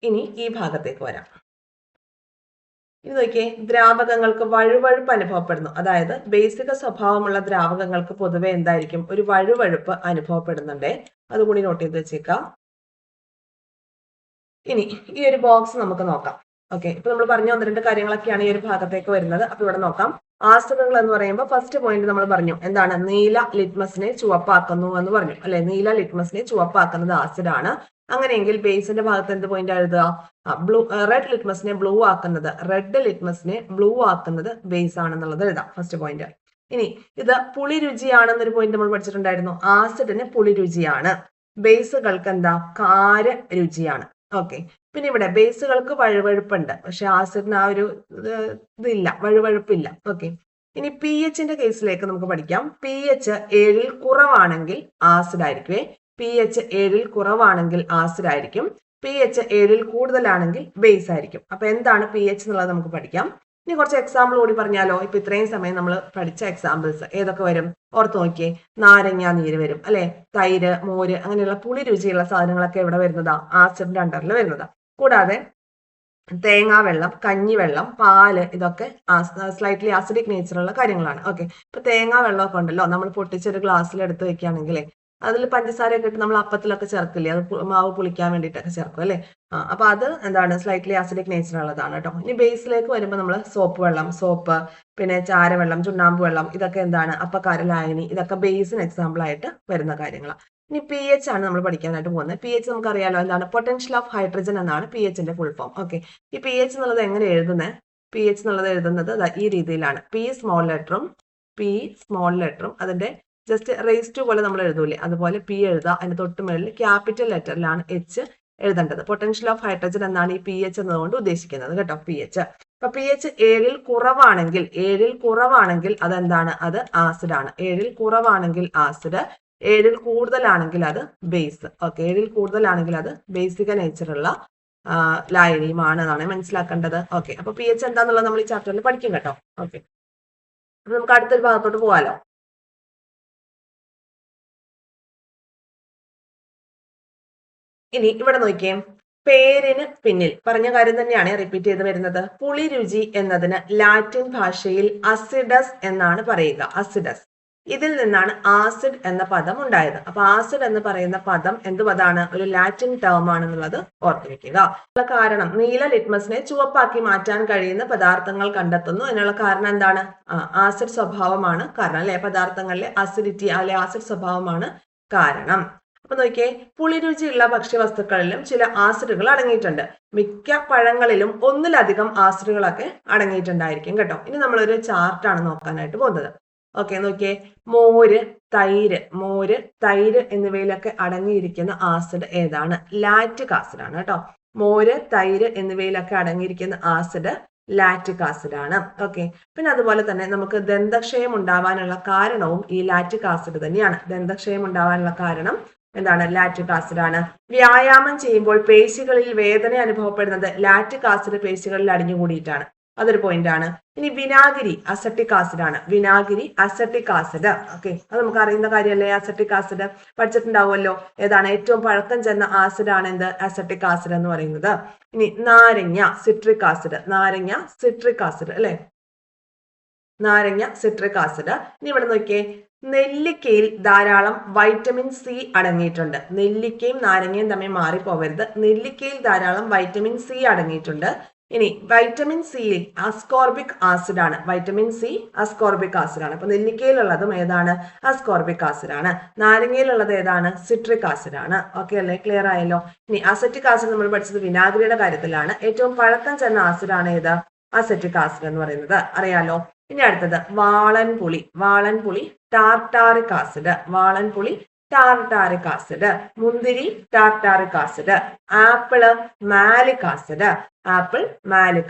ഇനി ഈ ഭാഗത്തേക്ക് വരാം. ഇനി നോക്കിയേ, ദ്രാവകങ്ങൾക്ക് വഴുവഴുപ്പ് അനുഭവപ്പെടുന്നു. അതായത് ബേസിക സ്വഭാവമുള്ള ദ്രാവകങ്ങൾക്ക് പൊതുവെ എന്തായിരിക്കും, ഒരു വഴുവഴുപ്പ് അനുഭവപ്പെടുന്നുണ്ട്. അതുകൂടി നോട്ട് ചെയ്ത് വെച്ചേക്കാം. ഇനി ഈ ഒരു ബോക്സ് നമുക്ക് നോക്കാം. ഓക്കെ, ഇപ്പൊ നമ്മൾ പറഞ്ഞ 1-2 കാര്യങ്ങളൊക്കെയാണ് ഈ ഒരു ഭാഗത്തേക്ക് വരുന്നത്. അപ്പൊ ഇവിടെ നോക്കാം. ആസിഡുകൾ എന്ന് പറയുമ്പോൾ ഫസ്റ്റ് പോയിന്റ് നമ്മൾ പറഞ്ഞു എന്താണ്, നീല ലിറ്റ്മസിനെ ചുവപ്പാക്കുന്നു എന്ന് പറഞ്ഞു അല്ലെ. നീല ലിറ്റ്മസിനെ ചുവപ്പാക്കുന്നത് ആസിഡാണ്. അങ്ങനെയെങ്കിൽ ബേസിന്റെ ഭാഗത്ത് എന്ത് പോയിന്റ് എഴുതുക, റെഡ് ലിറ്റ്മസിനെ ബ്ലൂ ആക്കുന്നത്, റെഡ് ലിറ്റ്മസിനെ ബ്ലൂ ആക്കുന്നത് ബേസ് ആണെന്നുള്ളത് എഴുതാം, ഫസ്റ്റ് പോയിന്റ്. ഇനി ഇത് പുളി രുചിയാണെന്നൊരു പോയിന്റ് നമ്മൾ പഠിച്ചിട്ടുണ്ടായിരുന്നു. ആസിഡിന് പുളി രുചിയാണ്, ബേസുകൾക്ക് എന്താ, കാര രുചിയാണ്. ഓക്കെ, പിന്നെ ഇവിടെ ബേസുകൾക്ക് വഴുവഴുപ്പുണ്ട്, പക്ഷെ ആസിഡിന് ആ ഒരു ഇതില്ല, വഴുവഴുപ്പില്ല. ഓക്കെ, ഇനി pHന്റെ കേസിലേക്ക് നമുക്ക് പഠിക്കാം. pH 7 കുറവാണെങ്കിൽ ആസിഡ് ആയിരിക്കുമേ. pH 7 കുറവാണെങ്കിൽ ആസിഡ് ആയിരിക്കും. pH 7 കൂടുതലാണെങ്കിൽ ബേസ് ആയിരിക്കും. അപ്പൊ എന്താണ് pH എന്നുള്ളത് നമുക്ക് പഠിക്കാം. ഇനി കുറച്ച് എക്സാമ്പിൾ കൂടി പറഞ്ഞാലോ. ഇപ്പൊ ഇത്രയും സമയം നമ്മൾ പഠിച്ച എക്സാമ്പിൾസ് ഏതൊക്കെ വരും, ഓർത്ത് നോക്കിയേ. നാരങ്ങ നീര് വരും അല്ലെ, തൈര്, മോര്, അങ്ങനെയുള്ള പുളി രുചിയുള്ള സാധനങ്ങളൊക്കെ എവിടെ വരുന്നതാ, ആസിഡിന്റെ അണ്ടറിൽ വരുന്നതാ. കൂടാതെ തേങ്ങാവെള്ളം, കഞ്ഞിവെള്ളം, പാല്, ഇതൊക്കെ സ്ലൈറ്റ്ലി ആസിഡിക് നേച്ചറുള്ള കാര്യങ്ങളാണ്. ഓക്കെ, ഇപ്പൊ തേങ്ങാവെള്ളമൊക്കെ ഉണ്ടല്ലോ, നമ്മൾ പൊട്ടിച്ചൊരു ഗ്ലാസ്സിൽ എടുത്ത് വെക്കുകയാണെങ്കിൽ അതിൽ പഞ്ചസാരയൊക്കെ ഇട്ട് നമ്മൾ അപ്പത്തിലൊക്കെ ചേർക്കില്ലേ, അത് മാവ് പുളിക്കാൻ വേണ്ടിയിട്ടൊക്കെ ചേർക്കും അല്ലെ. അപ്പൊ അത് എന്താണ്, സ്ലൈറ്റ്ലി ആസിഡിക് നേച്ചർ ഉള്ളതാണ് കേട്ടോ. ഇനി ബേസിലേക്ക് വരുമ്പോൾ നമ്മൾ സോപ്പ് വെള്ളം, സോപ്പ്, പിന്നെ ചാരവെള്ളം, ചുണ്ണാമ്പ് വെള്ളം, ഇതൊക്കെ എന്താണ്, അപ്പക്കാര ലായനി, ഇതൊക്കെ ബേസിന് എക്സാമ്പിൾ ആയിട്ട് വരുന്ന കാര്യങ്ങളാണ്. ഇനി pH ആണ് നമ്മൾ പഠിക്കാനായിട്ട് പോകുന്നത്. pH നമുക്കറിയാലോ എന്താണ്, പൊട്ടൻഷ്യൽ ഓഫ് ഹൈഡ്രജൻ എന്നാണ് pHന്റെ ഫുൾ ഫോം. ഓക്കെ, ഈ pH എന്നുള്ളത് എങ്ങനെ എഴുതുന്നത്, pH എന്നുള്ളത് എഴുതുന്നത് ഈ രീതിയിലാണ്. P സ്മോൾ ലെറ്ററും അതിന്റെ ജസ്റ്റ് റേസ് ടു പോലെ നമ്മൾ എഴുതൂലേ, അതുപോലെ P എഴുതുക. അതിന്റെ തൊട്ട് മേളിൽ ക്യാപിറ്റൽ ലെറ്ററിലാണ് H എഴുതേണ്ടത്. പൊട്ടൻഷ്യൽ ഓഫ് ഹൈഡ്രജൻ എന്നാണ് ഈ pH എന്നതുകൊണ്ട് ഉദ്ദേശിക്കുന്നത് കേട്ടോ, pH. അപ്പൊ pH 7 കുറവാണെങ്കിൽ അതെന്താണ്, അത് ആസിഡ് ആണ്. 7 കുറവാണെങ്കിൽ ആസിഡ്, 7 കൂടുതലാണെങ്കിൽ അത് ബേസ്. ഓക്കെ, 7 കൂടുതലാണെങ്കിൽ അത് ബേസിക നേച്ചറുള്ള ലായനിയുമാണ് എന്നാണ് മനസ്സിലാക്കേണ്ടത്. ഓക്കെ, അപ്പൊ pH എന്താന്നുള്ളത് നമ്മൾ ഈ ചാപ്റ്ററിൽ പഠിക്കും കേട്ടോ. ഓക്കെ, അപ്പൊ നമുക്ക് അടുത്തൊരു ഭാഗത്തോട്ട് പോകാലോ. ഇനി ഇവിടെ നോക്കിയേ, പേരിന് പിന്നിൽ പറഞ്ഞ കാര്യം തന്നെയാണ് റിപ്പീറ്റ് ചെയ്ത് വരുന്നത്. പുളി രുചി എന്നതിന് ലാറ്റിൻ ഭാഷയിൽ അസിഡസ് എന്നാണ് പറയുക, അസിഡസ്. ഇതിൽ നിന്നാണ് ആസിഡ് എന്ന പദം ഉണ്ടായത്. അപ്പൊ ആസിഡ് എന്ന് പറയുന്ന പദം എന്ത് പദമാണ്, ഒരു ലാറ്റിൻ ടേം ആണെന്നുള്ളത് ഓർത്തു വെക്കുക. കാരണം നീല ലിറ്റ്മസിനെ ചുവപ്പാക്കി മാറ്റാൻ കഴിയുന്ന പദാർത്ഥങ്ങൾ കണ്ടെത്തുന്നു. അതിനുള്ള കാരണം എന്താണ്, ആസിഡ് സ്വഭാവമാണ് കാരണം അല്ലെ. പദാർത്ഥങ്ങളിലെ അസിഡിറ്റി അല്ലെ ആസിഡ് സ്വഭാവമാണ് കാരണം. അപ്പൊ നോക്കിയേ, പുളിരുചിയുള്ള ഭക്ഷ്യവസ്തുക്കളിലും ചില ആസിഡുകൾ അടങ്ങിയിട്ടുണ്ട്. മിക്ക പഴങ്ങളിലും ഒന്നിലധികം ആസിഡുകളൊക്കെ അടങ്ങിയിട്ടുണ്ടായിരിക്കും കേട്ടോ. ഇനി നമ്മളൊരു ചാർട്ടാണ് നോക്കാനായിട്ട് പോകുന്നത്. ഓക്കെ, നോക്കിയേ, മോര്, തൈര് എന്നിവയിലൊക്കെ അടങ്ങിയിരിക്കുന്ന ആസിഡ് ഏതാണ്, ലാക്റ്റിക് ആസിഡ് ആണ് കേട്ടോ. മോര്, തൈര് എന്നിവയിലൊക്കെ അടങ്ങിയിരിക്കുന്ന ആസിഡ് ലാക്റ്റിക് ആസിഡ് ആണ്. ഓക്കെ, പിന്നെ അതുപോലെ തന്നെ നമുക്ക് ദന്തക്ഷയം ഉണ്ടാവാനുള്ള കാരണവും ഈ ലാക്റ്റിക് ആസിഡ് തന്നെയാണ്. ദന്തക്ഷയം ഉണ്ടാവാനുള്ള കാരണം എന്താണ്, ലാക്റ്റിക് ആസിഡ് ആണ്. വ്യായാമം ചെയ്യുമ്പോൾ പേശികളിൽ വേദന അനുഭവപ്പെടുന്നത് ലാക്റ്റിക് ആസിഡ് പേശികളിൽ അടിഞ്ഞുകൂടിയിട്ടാണ്. അതൊരു പോയിന്റ് ആണ്. ഇനി വിനാഗിരി അസറ്റിക് ആസിഡ് ആണ്. Acetic acid. ഓക്കെ, അത് നമുക്ക് അറിയുന്ന കാര്യമല്ലേ, അസറ്റിക് ആസിഡ് പഠിച്ചിട്ടുണ്ടാവുമല്ലോ. ഏതാണ്, ഏറ്റവും പഴക്കം ചെന്ന ആസിഡ് ആണ് എന്ത്, അസറ്റിക് ആസിഡ് എന്ന് പറയുന്നത്. ഇനി നാരങ്ങ സിട്രിക് ആസിഡ് അല്ലെ, നാരങ്ങ സിട്രിക് ആസിഡ്. ഇനി ഇവിടെ നോക്കിയേ, നെല്ലിക്കയിൽ ധാരാളം വൈറ്റമിൻ സി അടങ്ങിയിട്ടുണ്ട്. നെല്ലിക്കയും നാരങ്ങയും തമ്മിൽ മാറിപ്പോവരുത്. നെല്ലിക്കയിൽ ധാരാളം വൈറ്റമിൻ സി അടങ്ങിയിട്ടുണ്ട്. ഇനി വൈറ്റമിൻ സി അസ്കോർബിക് ആസിഡ് ആണ്. അപ്പൊ നെല്ലിക്കയിലുള്ളതും ഏതാണ്, അസ്കോർബിക് ആസിഡ് ആണ്. നാരങ്ങയിലുള്ളത് ഏതാണ്, സിട്രിക് ആസിഡ് ആണ്. ഓക്കെ അല്ലേ, ക്ലിയർ ആയല്ലോ. ഇനി അസറ്റിക് ആസിഡ് നമ്മൾ പഠിച്ചത് വിനാഗിരിയുടെ കാര്യത്തിലാണ്. ഏറ്റവും പഴക്കം ചെന്ന ആസിഡ് ആണ് ഏത്, അസറ്റിക് ആസിഡ് എന്ന് പറയുന്നത് അറിയാലോ. ഇനി അടുത്തത് വാളൻപുളി ടാർട്ടാറിക് ആസിഡ്, മുന്തിരി tartaric acid, apple malic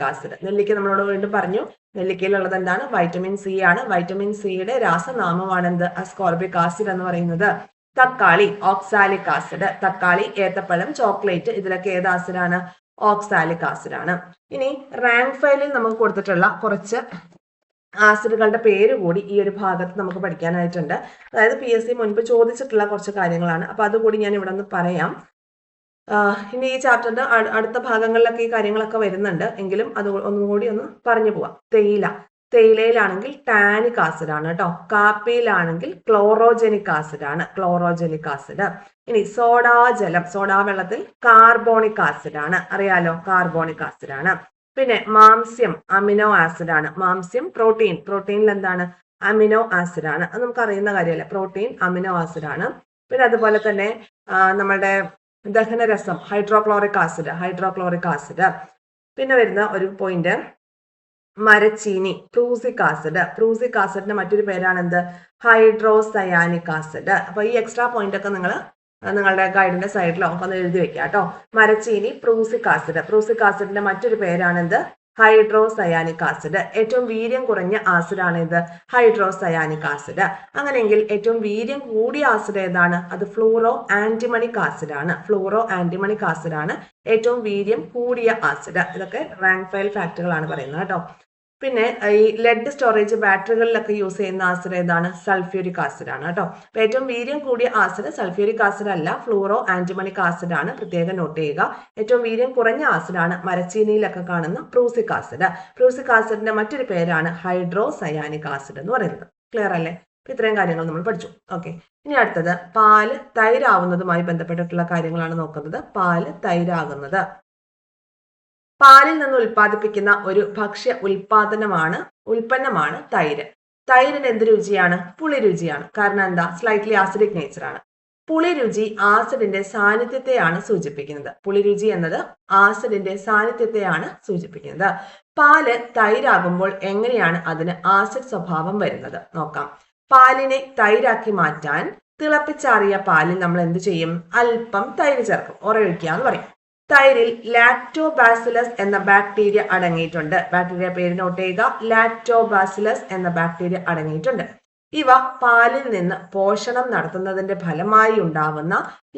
acid. നെല്ലിക്ക നമ്മളോട് വീണ്ടും പറഞ്ഞു, നെല്ലിക്കയിലുള്ളത് എന്താണ്? വൈറ്റമിൻ സി ആണ്. വൈറ്റമിൻ സിയുടെ രാസനാമമാണ് എന്ത്? അസ്കോർബിക് ആസിഡ് എന്ന് പറയുന്നത്. തക്കാളി ഓക്സാലിക് ആസിഡ്, തക്കാളി, ഏത്തപ്പഴം, ചോക്ലേറ്റ് ഇതിലൊക്കെ ഏത് ആസിഡാണ്? ഓക്സാലിക് ആസിഡാണ്. ഇനി റാങ്ക് ഫയലിൽ നമുക്ക് കൊടുത്തിട്ടുള്ള കുറച്ച് ആസിഡുകളുടെ പേര് കൂടി ഈ ഒരു ഭാഗത്ത് നമുക്ക് പഠിക്കാനായിട്ടുണ്ട്. അതായത് PSC മുൻപ് ചോദിച്ചിട്ടുള്ള കുറച്ച് കാര്യങ്ങളാണ്. അപ്പൊ അതുകൂടി ഞാൻ ഇവിടെ നിന്ന് പറയാം. ഇനി ഈ ചാപ്റ്ററിന്റെ അടുത്ത ഭാഗങ്ങളിലൊക്കെ ഈ കാര്യങ്ങളൊക്കെ വരുന്നുണ്ട്. എങ്കിലും അത് ഒന്നുകൂടി ഒന്ന് പറഞ്ഞു പോവാം. തേയിലയിലാണെങ്കിൽ ടാനിക് ആസിഡ് ആണ് കേട്ടോ. കാപ്പിയിലാണെങ്കിൽ ക്ലോറോജനിക് ആസിഡ് ആണ്. ഇനി സോഡാ വെള്ളത്തിൽ കാർബോണിക് ആസിഡ് ആണ്. അറിയാലോ, കാർബോണിക് ആസിഡ് ആണ്. പിന്നെ മാംസ്യം അമിനോ ആസിഡ് ആണ്. മാംസ്യം പ്രോട്ടീനിൽ എന്താണ്? അമിനോ ആസിഡ് ആണ്. അത് നമുക്ക് അറിയുന്ന കാര്യമല്ല. പ്രോട്ടീൻ അമിനോ ആസിഡ് ആണ്. പിന്നെ അതുപോലെ തന്നെ നമ്മുടെ ദഹനരസം ഹൈഡ്രോക്ലോറിക് ആസിഡ്. പിന്നെ വരുന്ന ഒരു പോയിന്റ് മരച്ചീനി പ്രൂസിക് ആസിഡിന്റെ മറ്റൊരു പേരാണ് എന്ത്? Hydrocyanic acid. അപ്പൊ ഈ എക്സ്ട്രാ പോയിന്റ് ഒക്കെ നിങ്ങൾ നിങ്ങളുടെ ഗൈഡിന്റെ സൈഡിലോ ഒന്ന് എഴുതി വെക്കുക കേട്ടോ. മരച്ചീനി പ്രൂസിക് ആസിഡിന്റെ മറ്റൊരു പേരാണ് എന്ത്? Hydrocyanic acid. ഏറ്റവും വീര്യം കുറഞ്ഞ ആസിഡാണ് ഇത്? Hydrocyanic acid. അങ്ങനെയെങ്കിൽ ഏറ്റവും വീര്യം കൂടിയ ആസിഡ് ഏതാണ്? അത് ഫ്ലൂറോ ആന്റിമണിക് ആസിഡ് ആണ് ഏറ്റവും വീര്യം കൂടിയ ആസിഡ്. ഇതൊക്കെ റാങ്ക് ഫയൽ ഫാക്ടുകളാണ് പറയുന്നത് കേട്ടോ. പിന്നെ ഈ ലെഡ് സ്റ്റോറേജ് ബാറ്ററികളിലൊക്കെ യൂസ് ചെയ്യുന്ന ആസിഡ് ഏതാണ്? സൾഫ്യൂരിക് ആസിഡ് ആണ് കേട്ടോ. അപ്പൊ ഏറ്റവും വീര്യം കൂടിയ ആസിഡ് സൾഫ്യൂരിക് ആസിഡ് അല്ല, ഫ്ലൂറോ ആന്റിമണിക് ആസിഡ് ആണ്. പ്രത്യേകം നോട്ട് ചെയ്യുക. ഏറ്റവും വീര്യം കുറഞ്ഞ ആസിഡാണ് മരച്ചീനിയിലൊക്കെ കാണുന്ന പ്രൂസിക് ആസിഡിന്റെ മറ്റൊരു പേരാണ് ഹൈഡ്രോസയാനിക് ആസിഡ് എന്ന് പറയുന്നത്. ക്ലിയർ അല്ലേ? ഇത്രയും കാര്യങ്ങൾ നമ്മൾ പഠിച്ചു. ഓക്കെ, ഇനി അടുത്തത് പാല് തൈരാവുന്നതുമായി ബന്ധപ്പെട്ടിട്ടുള്ള കാര്യങ്ങളാണ് നോക്കുന്നത്. പാല് തൈരാകുന്നത്. പാലിൽ നിന്ന് ഉൽപ്പാദിപ്പിക്കുന്ന ഒരു ഭക്ഷ്യ ഉൽപ്പന്നമാണ് തൈര്. തൈരിന് എന്ത് രുചിയാണ്? പുളി രുചിയാണ്. കാരണം എന്താ? സ്ലൈറ്റ്ലി ആസിഡിക് നേച്ചർ ആണ്. പുളി രുചി ആസിഡിന്റെ സാന്നിധ്യത്തെയാണ് സൂചിപ്പിക്കുന്നത്. പുളി രുചി എന്നത് ആസിഡിന്റെ സാന്നിധ്യത്തെയാണ് സൂചിപ്പിക്കുന്നത്. പാല് തൈരാകുമ്പോൾ എങ്ങനെയാണ് അതിന് ആസിഡ് സ്വഭാവം വരുന്നത് നോക്കാം. പാലിനെ തൈരാക്കി മാറ്റാൻ തിളപ്പിച്ചാറിയ പാലിൽ നമ്മൾ എന്ത് ചെയ്യും? അല്പം തൈര് ചേർക്കും. ഒരയൊഴിക്കുക എന്ന് പറയും. തൈരിൽ ലാക്ടോബാസിലസ് എന്ന ബാക്ടീരിയ അടങ്ങിയിട്ടുണ്ട്. ബാക്ടീരിയ പേര് നോട്ട് ചെയ്യുക. ലാക്ടോബാസിലസ് എന്ന ബാക്ടീരിയ അടങ്ങിയിട്ടുണ്ട്. ഇവ പാലിൽ നിന്ന് പോഷണം നടത്തുന്നതിന്റെ ഫലമായി ഉണ്ടാവുന്ന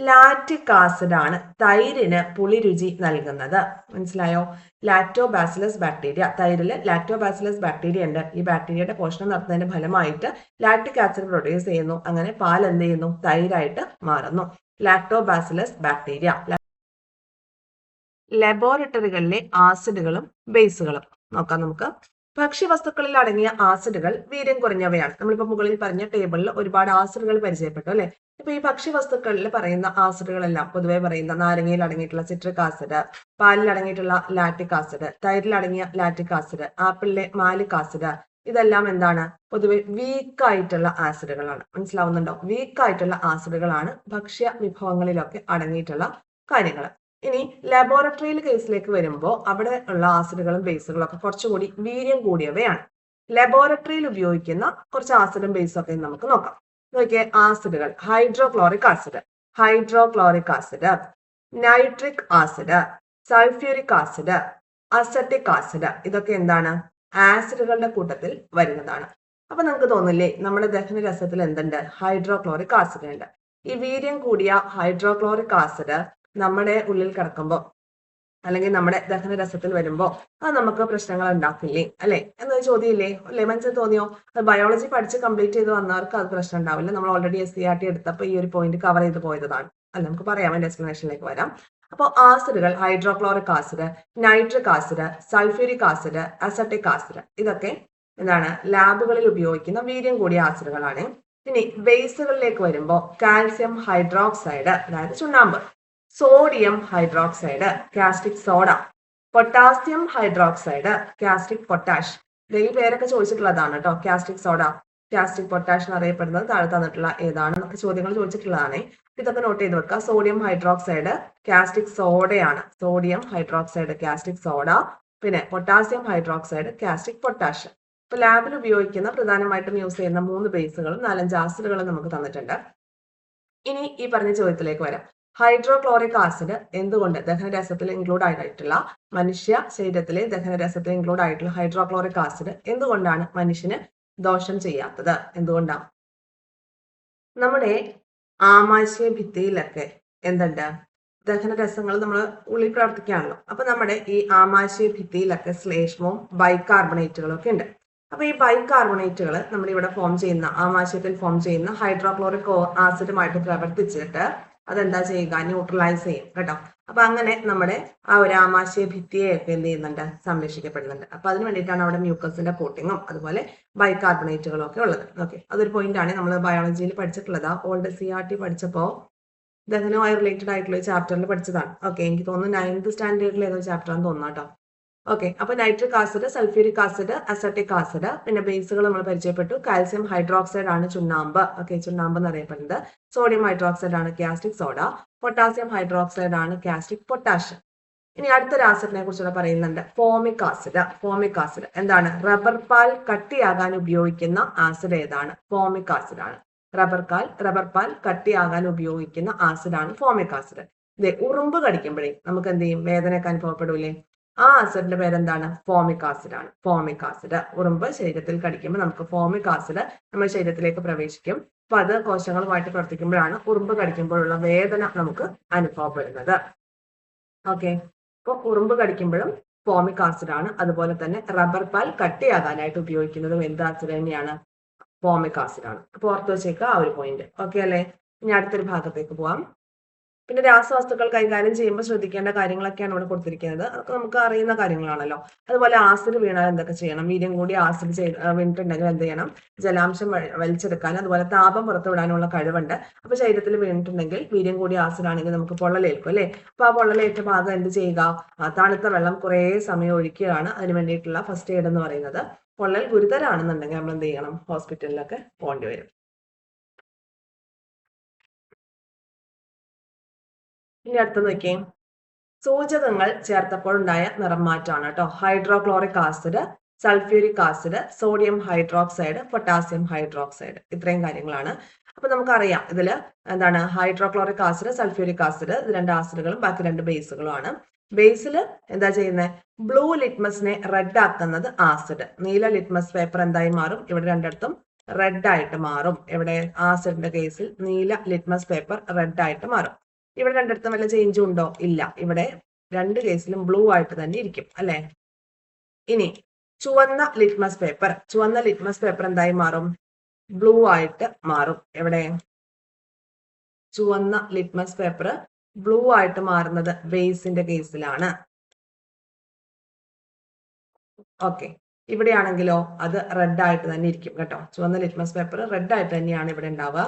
ലാക്റ്റിക് ആസിഡ് ആണ് തൈരിന് പുളിരുചി നൽകുന്നത്. മനസ്സിലായോ? ലാക്ടോബാസിലസ് ബാക്ടീരിയ, തൈരിൽ ലാക്ടോബാസിലസ് ബാക്ടീരിയ ഉണ്ട്. ഈ ബാക്ടീരിയയുടെ പോഷണം നടത്തുന്നതിന്റെ ഫലമായിട്ട് ലാക്റ്റിക് ആസിഡ് പ്രൊഡ്യൂസ് ചെയ്യുന്നു. അങ്ങനെ പാൽ എന്ത് ചെയ്യുന്നു? തൈരായിട്ട് മാറുന്നു. Lactobacillus bacteria. ലബോറട്ടറികളിലെ ആസിഡുകളും ബേസുകളും നോക്കാം നമുക്ക്. ഭക്ഷ്യവസ്തുക്കളിൽ അടങ്ങിയ ആസിഡുകൾ വീര്യം കുറഞ്ഞവയാണ്. നമ്മളിപ്പോ മുകളിൽ പറഞ്ഞ ടേബിളിൽ ഒരുപാട് ആസിഡുകൾ പരിചയപ്പെട്ടു അല്ലെ. ഇപ്പൊ ഈ ഭക്ഷ്യവസ്തുക്കളിൽ പറയുന്ന ആസിഡുകളെല്ലാം പൊതുവെ പറയുന്ന നാരങ്ങയിൽ അടങ്ങിയിട്ടുള്ള സിട്രിക് ആസിഡ്, പാലിൽ അടങ്ങിയിട്ടുള്ള ലാക്റ്റിക് ആസിഡ്, തൈരിൽ അടങ്ങിയ ലാക്റ്റിക് ആസിഡ്, ആപ്പിളിലെ മാലിക് ആസിഡ്, ഇതെല്ലാം എന്താണ്? പൊതുവെ വീക്കായിട്ടുള്ള ആസിഡുകളാണ്. മനസ്സിലാവുന്നുണ്ടോ? വീക്കായിട്ടുള്ള ആസിഡുകളാണ് ഭക്ഷ്യ വിഭവങ്ങളിലൊക്കെ അടങ്ങിയിട്ടുള്ള കാര്യങ്ങൾ. ഇനി ലബോറട്ടറിയിൽ കേസിലേക്ക് വരുമ്പോൾ അവിടെ ഉള്ള ആസിഡുകളും ബേസുകളും ഒക്കെ കുറച്ചുകൂടി വീര്യം കൂടിയവയാണ്. ലബോറട്ടറിയിൽ ഉപയോഗിക്കുന്ന കുറച്ച് ആസിഡും ബേസും ഒക്കെ നമുക്ക് നോക്കാം. നോക്കിയേ, ആസിഡുകൾ hydrochloric acid, nitric acid, sulphuric acid, acetic acid, ഇതൊക്കെ എന്താണ്? ആസിഡുകളുടെ കൂട്ടത്തിൽ വരുന്നതാണ്. അപ്പൊ നമുക്ക് തോന്നില്ലേ നമ്മുടെ ദഹനരസത്തിൽ എന്തുണ്ട്? ഹൈഡ്രോക്ലോറിക് ആസിഡ് ഉണ്ട്. ഈ വീര്യം കൂടിയ ഹൈഡ്രോക്ലോറിക് ആസിഡ് നമ്മുടെ ഉള്ളിൽ കിടക്കുമ്പോൾ അല്ലെങ്കിൽ നമ്മുടെ ദഹനരസത്തിൽ വരുമ്പോൾ അത് നമുക്ക് പ്രശ്നങ്ങൾ ഉണ്ടാക്കില്ലേ അല്ലെ എന്നൊരു ചോദ്യമില്ലേ? അല്ലെ? മനസ്സിൽ തോന്നിയോ? ബയോളജി പഠിച്ച് കംപ്ലീറ്റ് ചെയ്ത് വന്നവർക്ക് അത് പ്രശ്നം ഉണ്ടാവില്ല. നമ്മൾ ഓൾറെഡി SCERT എടുത്തപ്പോൾ ഈ ഒരു പോയിന്റ് കവർ ചെയ്ത് പോയതാണ് അല്ല. നമുക്ക് പറയാം, അതിന്റെ എക്സ്പ്ലനേഷനിലേക്ക് വരാം. അപ്പോൾ ആസിഡുകൾ hydrochloric acid, nitric acid, sulphuric acid, acetic acid, ഇതൊക്കെ എന്താണ്? ലാബുകളിൽ ഉപയോഗിക്കുന്ന വീര്യം കൂടിയ ആസിഡുകളാണ്. ഇനി ബേസുകളിലേക്ക് വരുമ്പോൾ കാൽസ്യം ഹൈഡ്രോക്സൈഡ്, അതായത് ചുണ്ണാമ്പ്, sodium hydroxide, caustic soda, potassium hydroxide, caustic potash, ഈ പേരൊക്കെ ചോദിച്ചിട്ടുള്ളതാണ് കേട്ടോ. കാസ്റ്റിക് സോഡ, കാസ്റ്റിക് പൊട്ടാഷ് എന്നറിയപ്പെടുന്നത് താഴെ തന്നിട്ടുള്ള ഏതാണെന്നൊക്കെ ചോദ്യങ്ങൾ ചോദിച്ചിട്ടുള്ളതാണ്. ഇതൊക്കെ നോട്ട് ചെയ്ത് വെക്കുക. സോഡിയം ഹൈഡ്രോക്സൈഡ് കാസ്റ്റിക് സോഡയാണ്. സോഡിയം ഹൈഡ്രോക്സൈഡ് കാസ്റ്റിക് സോഡ, പിന്നെ പൊട്ടാസ്യം ഹൈഡ്രോക്സൈഡ്, കാസ്റ്റിക് പൊട്ടാഷ്. ഇപ്പൊ ലാബിൽ ഉപയോഗിക്കുന്ന പ്രധാനമായിട്ടും യൂസ് ചെയ്യുന്ന 3 ബേസുകളും 4-5 ആസിഡുകളും നമുക്ക് തന്നിട്ടുണ്ട്. ഇനി ഈ പറഞ്ഞ ചോദ്യത്തിലേക്ക് വരാം. ഹൈഡ്രോക്ലോറിക് ആസിഡ് എന്തുകൊണ്ട് ദഹനരസത്തിൽ ഇൻക്ലൂഡ് ആയിട്ടുള്ള മനുഷ്യ ശരീരത്തിലെ ദഹനരസത്തിൽ ഇൻക്ലൂഡ് ആയിട്ടുള്ള ഹൈഡ്രോക്ലോറിക് ആസിഡ് എന്തുകൊണ്ടാണ് മനുഷ്യന് ദോഷം ചെയ്യാത്തത്? എന്തുകൊണ്ടാണ്? നമ്മുടെ ആമാശയ ഭിത്തിയിലൊക്കെ എന്തുണ്ട്? ദഹനരസങ്ങൾ നമ്മൾ ഉള്ളിൽ പ്രവർത്തിക്കുകയാണല്ലോ. അപ്പൊ നമ്മുടെ ഈ ആമാശയ ഭിത്തിയിലൊക്കെ ശ്ലേഷ്മവും ബൈകാർബണേറ്റുകളും ഒക്കെ ഉണ്ട്. അപ്പൊ ഈ ബൈകാർബണേറ്റുകൾ നമ്മുടെ ഇവിടെ ഫോം ചെയ്യുന്ന ആമാശയത്തിൽ ഫോം ചെയ്യുന്ന ഹൈഡ്രോക്ലോറിക് ആസിഡുമായിട്ട് പ്രവർത്തിച്ചിട്ട് അതെന്താ ചെയ്യുക? ന്യൂട്രലൈസ് ചെയ്യും കേട്ടോ. അപ്പൊ അങ്ങനെ നമ്മുടെ ആ ഒരു ആമാശയ ഭിത്തിയെയൊക്കെ എന്ത് ചെയ്യുന്നുണ്ട്? സംരക്ഷിക്കപ്പെടുന്നുണ്ട്. അപ്പൊ അതിന് വേണ്ടിയിട്ടാണ് അവിടെ മ്യൂക്കസിന്റെ കോട്ടിങ്ങും അതുപോലെ ബൈകാർബണേറ്റുകളും ഒക്കെ ഉള്ളത്. ഓക്കെ, അതൊരു പോയിന്റ് ആണ് നമ്മൾ ബയോളജിയിൽ പഠിച്ചിട്ടുള്ളത്. ഓൾഡ് CRT പഠിച്ചപ്പോൾ ദഹനവുമായി റിലേറ്റഡ് ആയിട്ടുള്ള ചാപ്റ്ററിൽ പഠിച്ചതാണ്. ഓക്കെ, എനിക്ക് തോന്നുന്നു 9th സ്റ്റാൻഡേർഡിൽ ഏതോ ചാപ്റ്റർ ആണെന്ന് തോന്നുന്നു കേട്ടോ. ഓക്കെ, അപ്പൊ nitric acid, sulphuric acid, acetic acid, പിന്നെ ബേസുകൾ നമ്മൾ പരിചയപ്പെട്ടു. കാൽസ്യം ഹൈഡ്രോക്സൈഡ് ആണ് ചുണ്ണാമ്പ്. ഓക്കെ, ചുണ്ണാമ്പ് എന്നറിയപ്പെടുന്നത്. സോഡിയം ഹൈഡ്രോക്സൈഡ് ആണ് കാസ്റ്റിക് സോഡ. പൊട്ടാസ്യം ഹൈഡ്രോക്സൈഡ് ആണ് കാസ്റ്റിക് പൊട്ടാഷ്. ഇനി അടുത്തൊരു ആസിഡിനെ കുറിച്ചുള്ള പറയുന്നുണ്ട്, ഫോമിക് ആസിഡ്. ഫോമിക് ആസിഡ് എന്താണ്? റബ്ബർ പാൽ കട്ടിയാകാൻ ഉപയോഗിക്കുന്ന ആസിഡ് ഏതാണ്? ഫോമിക് ആസിഡ് ആണ്. റബ്ബർ പാൽ കട്ടിയാകാൻ ഉപയോഗിക്കുന്ന ആസിഡാണ് ഫോമിക് ആസിഡ്. ഇത് ഉറുമ്പ് കടിക്കുമ്പോഴേ നമുക്ക് എന്ത് ചെയ്യും? വേദനയൊക്കെ അനുഭവപ്പെടൂലേ? ആ ആസിഡിന്റെ പേരെന്താണ്? ഫോമിക് ആസിഡ് ആണ്. ഫോമിക് ആസിഡ് ഉറുമ്പ് ശരീരത്തിൽ കടിക്കുമ്പോൾ നമുക്ക് ഫോമിക് ആസിഡ് നമ്മുടെ ശരീരത്തിലേക്ക് പ്രവേശിക്കും. അപ്പൊ അത് കോശങ്ങളുമായിട്ട് പ്രവർത്തിക്കുമ്പോഴാണ് ഉറുമ്പ് കടിക്കുമ്പോഴുള്ള വേദന നമുക്ക് അനുഭവപ്പെടുന്നത്. ഓക്കെ, അപ്പൊ ഉറുമ്പ് കടിക്കുമ്പോഴും ഫോമിക് ആസിഡ് ആണ്. അതുപോലെ തന്നെ റബ്ബർ പാൽ കട്ടിയാകാനായിട്ട് ഉപയോഗിക്കുന്നതും എന്ത് ആസിഡ് തന്നെയാണ്? ഫോമിക് ആസിഡ് ആണ്. അപ്പൊ ഓർത്ത് വെച്ചേക്കുക ആ ഒരു പോയിന്റ്. ഓക്കെ അല്ലേ? ഇനി അടുത്തൊരു ഭാഗത്തേക്ക് പോവാം. പിന്നെ രാസവസ്തുക്കൾ കൈകാര്യം ചെയ്യുമ്പോൾ ശ്രദ്ധിക്കേണ്ട കാര്യങ്ങളൊക്കെയാണ് ഇവിടെ കൊടുത്തിരിക്കുന്നത്. അതൊക്കെ നമുക്ക് അറിയുന്ന കാര്യങ്ങളാണല്ലോ. അതുപോലെ ആസിഡ് വീണാൽ എന്തൊക്കെ ചെയ്യണം? വീര്യം കൂടി ആസിഡ് വീണിട്ടുണ്ടെങ്കിൽ എന്ത് ചെയ്യണം? ജലാംശം വലിച്ചെടുക്കാൻ അതുപോലെ താപം പുറത്തുവിടാനുള്ള കഴിവുണ്ട്. അപ്പൊ ശരീരത്തിൽ വീണിട്ടുണ്ടെങ്കിൽ വീര്യം കൂടി ആസിഡ് ആണെങ്കിൽ നമുക്ക് പൊള്ളലേൽക്കും അല്ലെ? അപ്പൊ ആ പൊള്ളലേറ്റ ഭാഗം എന്ത് ചെയ്യുക? തണുത്ത വെള്ളം കുറേ സമയം ഒഴിക്കുകയാണ് അതിന് വേണ്ടിയിട്ടുള്ള ഫസ്റ്റ് എയ്ഡ് എന്ന് പറയുന്നത്. പൊള്ളൽ ഗുരുതരാണെന്നുണ്ടെങ്കിൽ നമ്മൾ എന്ത് ചെയ്യണം? ഹോസ്പിറ്റലിലൊക്കെ പോകേണ്ടി വരും. ഇനി അടുത്ത് നോക്കിയേ, സൂചകങ്ങൾ ചേർത്തപ്പോഴുണ്ടായ നിറം മാറ്റമാണ് കേട്ടോ. Hydrochloric acid, sulphuric acid, sodium hydroxide, potassium hydroxide, ഇത്രയും കാര്യങ്ങളാണ്. അപ്പൊ നമുക്കറിയാം ഇതിൽ എന്താണ്? ഹൈഡ്രോക്ലോറിക് ആസിഡ്, സൾഫ്യൂരിക് ആസിഡ്, ഇത് 2 ആസിഡുകളും ബാക്കി 2 ബേസുകളുമാണ്. ബേസിൽ എന്താ ചെയ്യുന്നത്? ബ്ലൂ ലിറ്റ്മസിനെ റെഡ് ആക്കുന്നത് ആസിഡ്. നീല ലിറ്റ്മസ് പേപ്പർ എന്തായി മാറും? ഇവിടെ രണ്ടിടത്തും റെഡ് ആയിട്ട് മാറും. ഇവിടെ ആസിഡിന്റെ കേസിൽ നീല ലിറ്റ്മസ് പേപ്പർ റെഡ് ആയിട്ട് മാറും. ഇവിടെ രണ്ടിടത്തും വല്ല ചേഞ്ചും ഉണ്ടോ? ഇല്ല. ഇവിടെ 2 കേസിലും ബ്ലൂ ആയിട്ട് തന്നെ ഇരിക്കും അല്ലെ? ഇനി ചുവന്ന ലിറ്റ്മസ് പേപ്പർ എന്തായി മാറും? ബ്ലൂ ആയിട്ട് മാറും. എവിടെ? ചുവന്ന ലിറ്റ്മസ് പേപ്പർ ബ്ലൂ ആയിട്ട് മാറുന്നത് ബേസിന്റെ കേസിലാണ്. ഓക്കെ, ഇവിടെയാണെങ്കിലോ അത് റെഡ് ആയിട്ട് തന്നെ ഇരിക്കും കേട്ടോ. ചുവന്ന ലിറ്റ്മസ് പേപ്പർ റെഡ് ആയിട്ട് തന്നെയാണ് ഇവിടെ ഉണ്ടാവുക.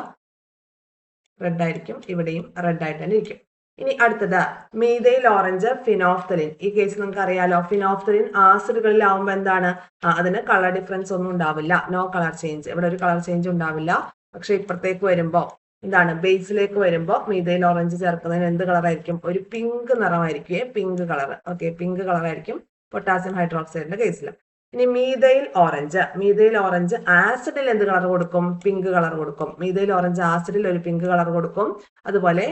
റെഡ് ആയിരിക്കും, ഇവിടെയും റെഡ് ആയിട്ട് തന്നെ ഇരിക്കും. ഇനി അടുത്തത് മീഥൈൽ ഓറഞ്ച്, ഫിനോഫ്തലിൻ. ഈ കേസ് നിങ്ങൾക്ക് അറിയാലോ. ഫിനോഫ്തലിൻ ആസിഡുകളിലാവുമ്പോൾ എന്താണ്? അതിന് കളർ ഡിഫറൻസ് ഒന്നും ഉണ്ടാവില്ല. No colour change. ഇവിടെ ഒരു കളർ ചേഞ്ച് ഉണ്ടാവില്ല. പക്ഷെ ഇപ്പുറത്തേക്ക് വരുമ്പോ എന്താണ്? ബേസിലേക്ക് വരുമ്പോൾ മീഥൈൽ ഓറഞ്ച് ചേർക്കുന്നതിന് എന്ത് കളറായിരിക്കും? ഒരു പിങ്ക് നിറമായിരിക്കും. Pink colour. ഓക്കെ, പിങ്ക് കളറായിരിക്കും പൊട്ടാസ്യം ഹൈഡ്രോക്സൈഡിന്റെ കേസിൽ. ഇനി മീഥൈൽ ഓറഞ്ച് ആസിഡിൽ എന്ത് കളർ കൊടുക്കും? പിങ്ക് കളർ കൊടുക്കും. മീഥൈൽ ഓറഞ്ച് ആസിഡിൽ ഒരു പിങ്ക് കളർ കൊടുക്കും. അതുപോലെ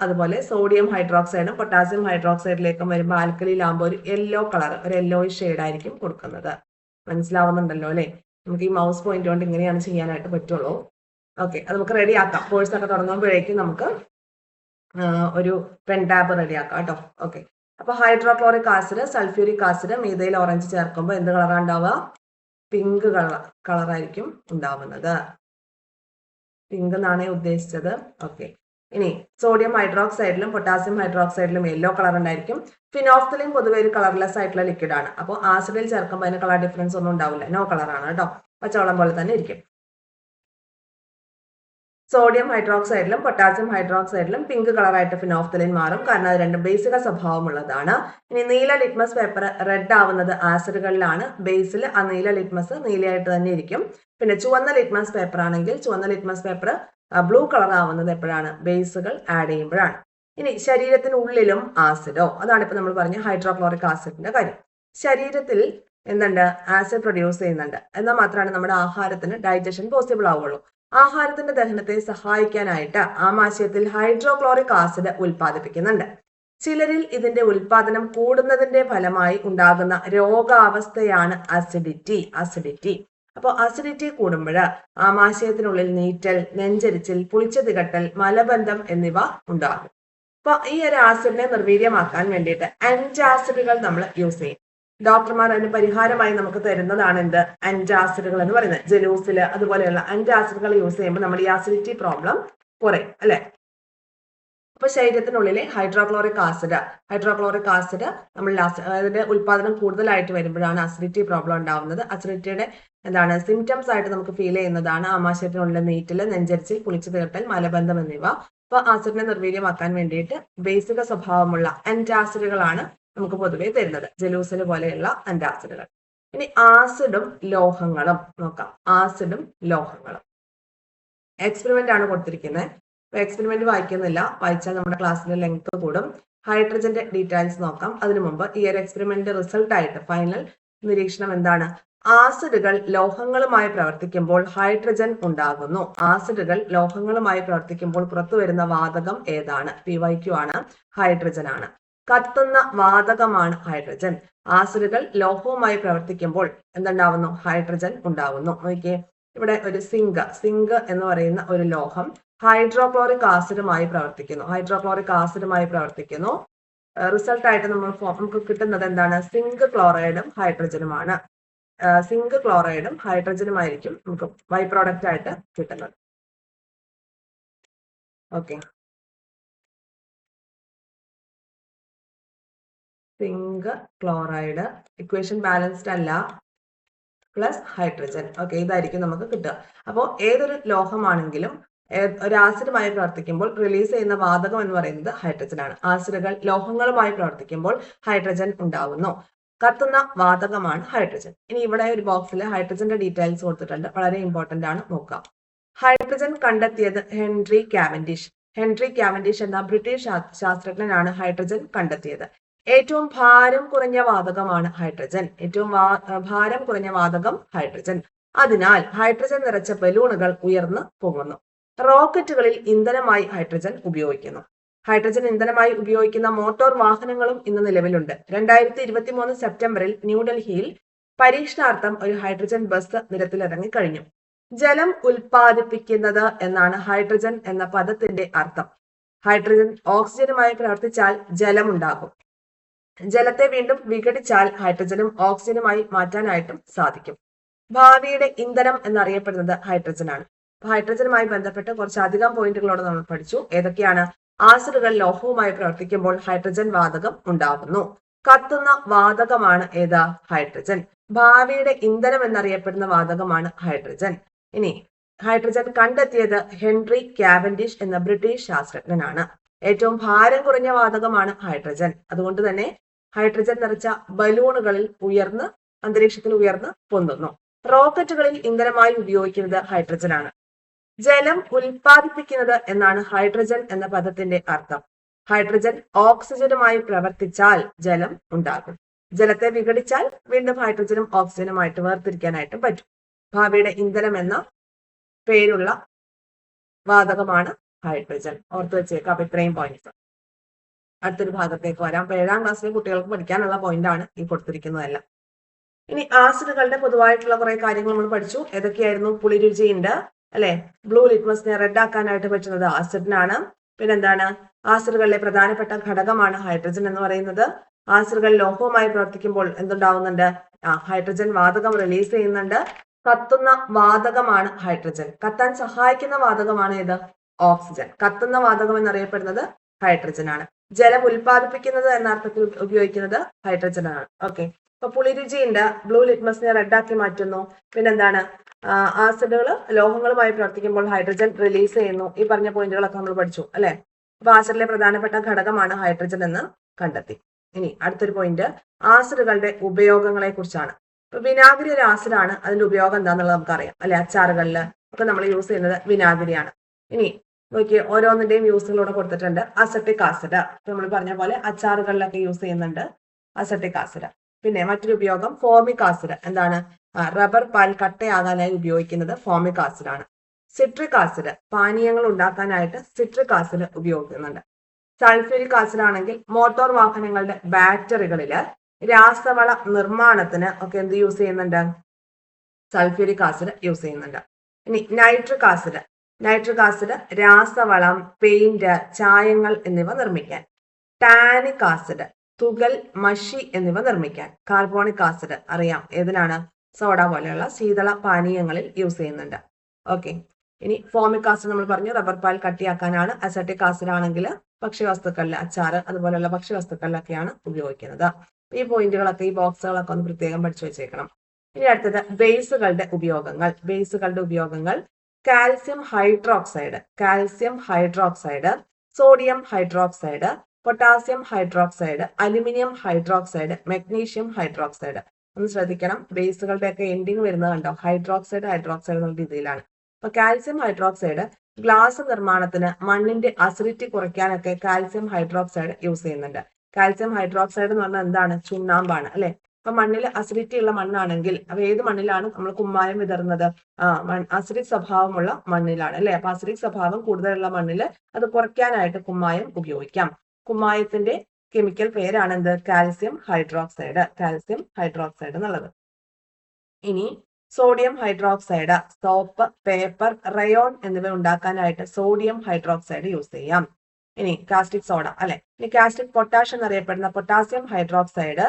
അതുപോലെ സോഡിയം ഹൈഡ്രോക്സൈഡും പൊട്ടാസ്യം ഹൈഡ്രോക്സൈഡിലേക്കും വരുമ്പോൾ ആൽക്കലിയിലാകുമ്പോൾ ഒരു യെല്ലോ കളർ, ഒരു യെല്ലോയിഷ് ഷെയ്ഡ് ആയിരിക്കും കൊടുക്കുന്നത്. മനസ്സിലാവുന്നുണ്ടല്ലോ അല്ലെ? നമുക്ക് ഈ മൗസ് പോയിന്റ് കൊണ്ട് ഇങ്ങനെയാണ് ചെയ്യാനായിട്ട് പറ്റുള്ളൂ. ഓക്കെ, അത് നമുക്ക് റെഡി ആക്കാം. കോഴ്സ് ഒക്കെ തുടങ്ങുമ്പോഴേക്കും നമുക്ക് ഒരു പെൻ ടാബ് റെഡി ആക്കാം കേട്ടോ. ഓക്കെ, അപ്പൊ hydrochloric acid, sulphuric acid, methyl orange ചേർക്കുമ്പോൾ എന്ത് കളറാണ് ഉണ്ടാവുക? പിങ്ക് കളറായിരിക്കും ഉണ്ടാവുന്നത്. പിങ്ക് എന്നാണ് ഉദ്ദേശിച്ചത്. ഓക്കെ, ഇനി സോഡിയം ഹൈഡ്രോക്സൈഡിലും പൊട്ടാസ്യം ഹൈഡ്രോക്സൈഡിലും യെല്ലോ കളർ ഉണ്ടായിരിക്കും. ഫിനോഫ്തലിൻ പൊതുവെ ഒരു കളർലെസ് ആയിട്ടുള്ള ലിക്വിഡ് ആണ്. അപ്പോൾ ആസിഡിൽ ചേർക്കുമ്പോൾ അതിന് കളർ ഡിഫറൻസ് ഒന്നും ഉണ്ടാവില്ല. നോ കളറാണ് കേട്ടോ. പച്ചവെള്ളം പോലെ തന്നെ ഇരിക്കും. സോഡിയം ഹൈഡ്രോക്സൈഡിലും പൊട്ടാസ്യം ഹൈഡ്രോക്സൈഡിലും പിങ്ക് കളറായിട്ട് ഫിനോഫ്തലിൻ മാറും. കാരണം അത് 2 ബേസിക സ്വഭാവമുള്ളതാണ്. ഇനി നീല ലിറ്റ്മസ് പേപ്പർ റെഡ് ആവുന്നത് ആസിഡുകളിലാണ്. ബേസിൽ ആ നീല ലിറ്റ്മസ് നീലയായിട്ട് തന്നെ ഇരിക്കും. പിന്നെ ചുവന്ന ലിറ്റ്മസ് പേപ്പർ ആണെങ്കിൽ ചുവന്ന ലിറ്റ്മസ് പേപ്പർ ബ്ലൂ കളർ ആവുന്നത് എപ്പോഴാണ്? ബേസുകൾ ആഡ് ചെയ്യുമ്പോഴാണ്. ഇനി ശരീരത്തിനുള്ളിലും ആസിഡോ, അതാണ് ഇപ്പൊ നമ്മൾ പറഞ്ഞ ഹൈഡ്രോക്ലോറിക് ആസിഡിന്റെ കാര്യം. ശരീരത്തിൽ എന്തുണ്ട്, ആസിഡ് പ്രൊഡ്യൂസ് ചെയ്യുന്നുണ്ട്. എന്നാൽ മാത്രമാണ് നമ്മുടെ ആഹാരത്തിന് ഡൈജഷൻ പോസിബിൾ ആവുള്ളൂ. ആഹാരത്തിന്റെ ദഹനത്തെ സഹായിക്കാനായിട്ട് ആമാശയത്തിൽ ഹൈഡ്രോക്ലോറിക് ആസിഡ് ഉൽപ്പാദിപ്പിക്കുന്നുണ്ട്. ചിലരിൽ ഇതിന്റെ ഉൽപാദനം കൂടുന്നതിന്റെ ഫലമായി ഉണ്ടാകുന്ന രോഗാവസ്ഥയാണ് അസിഡിറ്റി. അപ്പോൾ അസിഡിറ്റി കൂടുമ്പോൾ ആമാശയത്തിനുള്ളിൽ നീറ്റൽ, നെഞ്ചരിച്ചിൽ, പുളിച്ചു തികട്ടൽ, മലബന്ധം എന്നിവ ഉണ്ടാകും. അപ്പൊ ഈ ഒരു ആസിഡിനെ നിർവീര്യമാക്കാൻ വേണ്ടിയിട്ട് ആന്റാസിഡുകൾ നമ്മൾ യൂസ് ചെയ്യും. ഡോക്ടർമാർ അതിന് പരിഹാരമായി നമുക്ക് തരുന്നതാണ് എന്ത്, ആന്റാസിഡുകൾ എന്ന് പറയുന്നത്. ജലൂസില് അതുപോലെയുള്ള ആന്റാസിഡുകൾ യൂസ് ചെയ്യുമ്പോൾ നമ്മുടെ ഈ ആസിഡിറ്റി പ്രോബ്ലം കുറയും, അല്ലെ? അപ്പൊ ശരീരത്തിനുള്ളിലെ ഹൈഡ്രോക്ലോറിക് ആസിഡ് നമ്മൾ അതിന്റെ ഉൽപാദനം കൂടുതലായിട്ട് വരുമ്പോഴാണ് അസിഡിറ്റി പ്രോബ്ലം ഉണ്ടാവുന്നത്. അസിഡിറ്റിയുടെ എന്താണ് സിംറ്റംസ് ആയിട്ട് നമുക്ക് ഫീൽ ചെയ്യുന്നതാണ് ആമാശയത്തിനുള്ളിലെ നീറ്റല്, നെഞ്ചരിച്ചിൽ, പുളിച്ചു തീർട്ടൽ, മലബന്ധം എന്നിവ. അപ്പൊ ആസിഡിനെ നിർവീര്യമാക്കാൻ വേണ്ടിയിട്ട് ബേസിക സ്വഭാവമുള്ള ആന്റാസിഡുകളാണ് നമുക്ക് പൊതുവെ തരുന്നത്, ജലൂസിന് പോലെയുള്ള ആന്റാസിഡുകൾ. ഇനി ആസിഡും ലോഹങ്ങളും നോക്കാം. ആസിഡും ലോഹങ്ങളും എക്സ്പെരിമെന്റ് ആണ് കൊടുത്തിരിക്കുന്നത്. എക്സ്പെരിമെന്റ് വായിക്കുന്നില്ല, വായിച്ചാൽ നമ്മുടെ ക്ലാസ്സിന്റെ ലെങ്ത് കൂടും. ഹൈഡ്രജന്റെ ഡീറ്റെയിൽസ് നോക്കാം. അതിനു മുമ്പ് ഈ ഒരു എക്സ്പെരിമെന്റ് റിസൾട്ട് ആയിട്ട് ഫൈനൽ നിരീക്ഷണം എന്താണ്? ആസിഡുകൾ ലോഹങ്ങളുമായി പ്രവർത്തിക്കുമ്പോൾ ഹൈഡ്രജൻ ഉണ്ടാകുന്നു. ആസിഡുകൾ ലോഹങ്ങളുമായി പ്രവർത്തിക്കുമ്പോൾ പുറത്തു വരുന്ന വാതകം ഏതാണ്? PYQ ആണ്, ഹൈഡ്രജൻ ആണ്. കത്തുന്ന വാതകമാണ് ഹൈഡ്രജൻ. ആസിഡുകൾ ലോഹവുമായി പ്രവർത്തിക്കുമ്പോൾ എന്തുണ്ടാവുന്നു? ഹൈഡ്രജൻ ഉണ്ടാവുന്നു. നോക്കിയേ, ഇവിടെ ഒരു സിങ്ക് എന്ന് പറയുന്ന ഒരു ലോഹം ഹൈഡ്രോക്ലോറിക് ആസിഡുമായി പ്രവർത്തിക്കുന്നു. റിസൾട്ട് ആയിട്ട് നമുക്ക് കിട്ടുന്നത് എന്താണ്? സിങ്ക് ക്ലോറൈഡും ഹൈഡ്രജനുമാണ്. സിങ്ക് ക്ലോറൈഡും ഹൈഡ്രജനുമായിരിക്കും നമുക്ക് ബൈ പ്രോഡക്റ്റ് ആയിട്ട് കിട്ടുന്നത്. Okay, zinc chloride equation balanced അല്ല, പ്ലസ് ഹൈഡ്രജൻ. ഓക്കെ, ഇതായിരിക്കും നമുക്ക് കിട്ടുക. അപ്പോൾ ഏതൊരു ലോഹമാണെങ്കിലും ഒരു ആസിഡുമായി പ്രവർത്തിക്കുമ്പോൾ റിലീസ് ചെയ്യുന്ന വാതകം എന്ന് പറയുന്നത് ഹൈഡ്രജൻ ആണ്. ആസിഡുകൾ ലോഹങ്ങളുമായി പ്രവർത്തിക്കുമ്പോൾ ഹൈഡ്രജൻ ഉണ്ടാവുന്നു. കത്തുന്ന വാതകമാണ് ഹൈഡ്രജൻ. ഇനി ഇവിടെ ഒരു ബോക്സിൽ ഹൈഡ്രജന്റെ ഡീറ്റെയിൽസ് കൊടുത്തിട്ടുണ്ട്, വളരെ ഇമ്പോർട്ടന്റ് ആണ്, നോക്കാം. ഹൈഡ്രജൻ കണ്ടെത്തിയത് ഹെൻറി കാവൻഡിഷ് എന്ന ബ്രിട്ടീഷ് ശാസ്ത്രജ്ഞനാണ് ഹൈഡ്രജൻ കണ്ടെത്തിയത്. ഏറ്റവും ഭാരം കുറഞ്ഞ വാതകമാണ് ഹൈഡ്രജൻ. അതിനാൽ ഹൈഡ്രജൻ നിറച്ച ബലൂണുകൾ ഉയർന്നു പോകുന്നു. റോക്കറ്റുകളിൽ ഇന്ധനമായി ഹൈഡ്രജൻ ഉപയോഗിക്കുന്നു. ഹൈഡ്രജൻ ഇന്ധനമായി ഉപയോഗിക്കുന്ന മോട്ടോർ വാഹനങ്ങളും ഇന്ന് നിലവിലുണ്ട്. 2023 സെപ്റ്റംബറിൽ ന്യൂഡൽഹിയിൽ പരീക്ഷണാർത്ഥം ഒരു ഹൈഡ്രജൻ ബസ് നിരത്തിലിറങ്ങി കഴിഞ്ഞു. ജലം ഉൽപ്പാദിപ്പിക്കുന്നത് എന്നാണ് ഹൈഡ്രജൻ എന്ന പദത്തിന്റെ അർത്ഥം. ഹൈഡ്രജൻ ഓക്സിജനുമായി പ്രവർത്തിച്ചാൽ ജലം ഉണ്ടാകും. ജലത്തെ വീണ്ടും വിഘടിച്ചാൽ ഹൈഡ്രജനും ഓക്സിജനുമായി മാറ്റാനായിട്ടും സാധിക്കും. ഭാവിയുടെ ഇന്ധനം എന്നറിയപ്പെടുന്നത് ഹൈഡ്രജൻ ആണ്. ഹൈഡ്രജനുമായി ബന്ധപ്പെട്ട് കുറച്ചധികം പോയിന്റുകളോട് നമ്മൾ പഠിച്ചു. ഏതൊക്കെയാണ്? ആസിഡുകൾ ലോഹവുമായി പ്രവർത്തിക്കുമ്പോൾ ഹൈഡ്രജൻ വാതകം ഉണ്ടാകുന്നു. കത്തുന്ന വാതകമാണ് ഏതാ? ഹൈഡ്രജൻ. ഭാവിയുടെ ഇന്ധനം എന്നറിയപ്പെടുന്ന വാതകമാണ് ഹൈഡ്രജൻ. ഇനി ഹൈഡ്രജൻ കണ്ടെത്തിയത് ഹെൻറി കാവൻഡിഷ് എന്ന ബ്രിട്ടീഷ് ശാസ്ത്രജ്ഞനാണ്. ഏറ്റവും ഭാരം കുറഞ്ഞ വാതകമാണ് ഹൈഡ്രജൻ. അതുകൊണ്ട് തന്നെ ഹൈഡ്രജൻ നിറച്ച ബലൂണുകളിൽ അന്തരീക്ഷത്തിൽ ഉയർന്ന് പൊന്തുന്നു. റോക്കറ്റുകളിൽ ഇന്ധനമായി ഉപയോഗിക്കുന്നത് ഹൈഡ്രജൻ ആണ്. ജലം ഉൽപ്പാദിപ്പിക്കുന്നത് എന്നാണ് ഹൈഡ്രജൻ എന്ന പദത്തിന്റെ അർത്ഥം. ഹൈഡ്രജൻ ഓക്സിജനുമായി പ്രവർത്തിച്ചാൽ ജലം ഉണ്ടാകും. ജലത്തെ വിഘടിച്ചാൽ വീണ്ടും ഹൈഡ്രജനും ഓക്സിജനുമായിട്ട് വേർതിരിക്കാനായിട്ടും പറ്റും. ഭാവിയുടെ ഇന്ധനം എന്ന പേരുള്ള വാതകമാണ് ഹൈഡ്രജൻ. ഓർത്തു വെച്ചേക്കാം. അപ്പൊ ഇത്രയും പോയിന്റ്സ്. അടുത്തൊരു ഭാഗത്തേക്ക് വരാം. അപ്പൊ 7ാം ക്ലാസ്സിലെ കുട്ടികൾക്ക് പഠിക്കാനുള്ള പോയിന്റ് ആണ് ഈ കൊടുത്തിരിക്കുന്നതെല്ലാം. ഇനി ആസിഡുകളുടെ പൊതുവായിട്ടുള്ള കുറെ കാര്യങ്ങൾ നമ്മൾ പഠിച്ചു. ഏതൊക്കെയായിരുന്നു? പുളിരുചിയുണ്ട്, അല്ലെ? ബ്ലൂ ലിറ്റ്മസിനെ റെഡ് ആക്കാനായിട്ട് പറ്റുന്നത് ആസിഡിനാണ്. പിന്നെന്താണ്? ആസിഡുകളിലെ പ്രധാനപ്പെട്ട ഘടകമാണ് ഹൈഡ്രജൻ എന്ന് പറയുന്നത്. ആസിഡുകൾ ലോഹവുമായി പ്രവർത്തിക്കുമ്പോൾ എന്തുണ്ടാവുന്നുണ്ട്? ഹൈഡ്രജൻ വാതകം റിലീസ് ചെയ്യുന്നുണ്ട്. കത്തുന്ന വാതകമാണ് ഹൈഡ്രജൻ. കത്താൻ സഹായിക്കുന്ന വാതകമാണ് ഏത്? ഓക്സിജൻ. കത്തുന്ന വാതകം എന്നറിയപ്പെടുന്നത് ഹൈഡ്രജൻ ആണ്. ജലം ഉൽപ്പാദിപ്പിക്കുന്നത് എന്ന അർത്ഥത്തിൽ ഉപയോഗിക്കുന്നത് ഹൈഡ്രജൻ ആണ്. ഓക്കെ, അപ്പൊ പുളിരുചിയുണ്ട്, ബ്ലൂ ലിറ്റ്മസിനെ റെഡ് ആക്കി മാറ്റുന്നു. പിന്നെന്താണ്? ആസിഡുകൾ ലോഹങ്ങളുമായി പ്രവർത്തിക്കുമ്പോൾ ഹൈഡ്രജൻ റിലീസ് ചെയ്യുന്നു. ഈ പറഞ്ഞ പോയിന്റുകളൊക്കെ നമ്മൾ പഠിച്ചു, അല്ലെ? അപ്പൊ ആസിഡിലെ പ്രധാനപ്പെട്ട ഘടകമാണ് ഹൈഡ്രജൻ എന്ന് കണ്ടെത്തി. ഇനി അടുത്തൊരു പോയിന്റ് ആസിഡുകളുടെ ഉപയോഗങ്ങളെ കുറിച്ചാണ്. ഇപ്പൊ വിനാഗിരി ഒരു ആസിഡാണ്. അതിന്റെ ഉപയോഗം എന്താണെന്നുള്ളത് നമുക്കറിയാം, അല്ലെ? അച്ചാറുകളിൽ ഒക്കെ നമ്മൾ യൂസ് ചെയ്യുന്നത് വിനാഗിരിയാണ്. ഇനി നോക്കിയേ, ഓരോന്നിന്റെയും യൂസുകളൂടെ കൊടുത്തിട്ടുണ്ട്. അസറ്റിക് ആസിഡ്, നമ്മൾ പറഞ്ഞ പോലെ അച്ചാറുകളിലൊക്കെ യൂസ് ചെയ്യുന്നുണ്ട് അസറ്റിക് ആസിഡ്. പിന്നെ മറ്റൊരു ഉപയോഗം ഫോമിക് ആസിഡ്. എന്താണ്? റബ്ബർ പാൽ കട്ടയാകാനായി ഉപയോഗിക്കുന്നത് ഫോമിക് ആസിഡ് ആണ്. സിട്രിക് ആസിഡ്, പാനീയങ്ങൾ ഉണ്ടാക്കാനായിട്ട് സിട്രിക് ആസിഡ് ഉപയോഗിക്കുന്നുണ്ട്. സൾഫ്യൂരിക് ആസിഡ് ആണെങ്കിൽ മോട്ടോർ വാഹനങ്ങളുടെ ബാറ്ററികളില് രാസവള നിർമ്മാണത്തിന് ഒക്കെ എന്ത് യൂസ് ചെയ്യുന്നുണ്ട്? സൾഫ്യൂരിക് ആസിഡ് യൂസ് ചെയ്യുന്നുണ്ട്. ഇനി നൈട്രിക് ആസിഡ്. നൈട്രിക് ആസിഡ് രാസവളം, പെയിന്റ്, ചായങ്ങൾ എന്നിവ നിർമ്മിക്കാൻ. ടാനിക് ആസിഡ് തുകൽ, മഷി എന്നിവ നിർമ്മിക്കാൻ. കാർബോണിക് ആസിഡ് അറിയാം ഏതിനാണ്? സോഡ പോലെയുള്ള ശീതള പാനീയങ്ങളിൽ യൂസ് ചെയ്യുന്നുണ്ട്. ഓക്കെ. ഇനി ഫോമിക് ആസിഡ് നമ്മൾ പറഞ്ഞു റബ്ബർ പാൽ കട്ടിയാക്കാനാണ്. അസറ്റിക് ആസിഡ് ആണെങ്കിൽ ഭക്ഷ്യവസ്തുക്കളിൽ, അച്ചാറ് അതുപോലെയുള്ള ഭക്ഷ്യവസ്തുക്കളിലൊക്കെയാണ് ഉപയോഗിക്കുന്നത്. ഈ പോയിന്റുകളൊക്കെ, ഈ ബോക്സുകളൊക്കെ ഒന്ന് പ്രത്യേകം പഠിച്ചു വെച്ചേക്കണം. ഇനി അടുത്തത് ബേസുകളുടെ ഉപയോഗങ്ങൾ. ബേസുകളുടെ ഉപയോഗങ്ങൾ calcium hydroxide, calcium hydroxide, sodium hydroxide, potassium hydroxide, aluminium hydroxide, magnesium hydroxide. ഒന്ന് ശ്രദ്ധിക്കണം, ബേസുകളുടെ ഒക്കെ എൻഡിങ് വരുന്നത് കണ്ടോ, ഹൈഡ്രോക്സൈഡ് ഹൈഡ്രോക്സൈഡ് എന്നുള്ള രീതിയിലാണ്. അപ്പൊ കാൽസ്യം ഹൈഡ്രോക്സൈഡ് ഗ്ലാസ് നിർമ്മാണത്തിന്, മണ്ണിന്റെ അസിഡിറ്റി കുറയ്ക്കാനൊക്കെ കാൽസ്യം ഹൈഡ്രോക്സൈഡ് യൂസ് ചെയ്യുന്നുണ്ട്. കാൽസ്യം ഹൈഡ്രോക്സൈഡ് എന്ന് പറഞ്ഞാൽ എന്താണ്? ചുണ്ണാമ്പാണ് അല്ലെ. അപ്പൊ മണ്ണിൽ അസിഡിറ്റി ഉള്ള മണ്ണാണെങ്കിൽ, അപ്പൊ ഏത് മണ്ണിലാണ് നമ്മൾ കുമ്മായം വിതറുന്നത്? അസിഡിക് സ്വഭാവമുള്ള മണ്ണിലാണ് അല്ലെ. അപ്പൊ അസിഡിക് സ്വഭാവം കൂടുതലുള്ള മണ്ണിൽ അത് കുറയ്ക്കാനായിട്ട് കുമ്മായം ഉപയോഗിക്കാം. കുമ്മായത്തിന്റെ കെമിക്കൽ പേരാണ് എന്ത്? കാൽസ്യം ഹൈഡ്രോക്സൈഡ്, കാൽസ്യം ഹൈഡ്രോക്സൈഡ് എന്നുള്ളത്. ഇനി sodium hydroxide, soap, paper, rayon എന്നിവ ഉണ്ടാക്കാനായിട്ട് സോഡിയം ഹൈഡ്രോക്സൈഡ് യൂസ് ചെയ്യാം. ഇനി കാസ്റ്റിക് സോഡ അല്ലെ. ഇനി കാസ്റ്റിക് പൊട്ടാഷ് എന്നറിയപ്പെടുന്ന പൊട്ടാസ്യം ഹൈഡ്രോക്സൈഡ്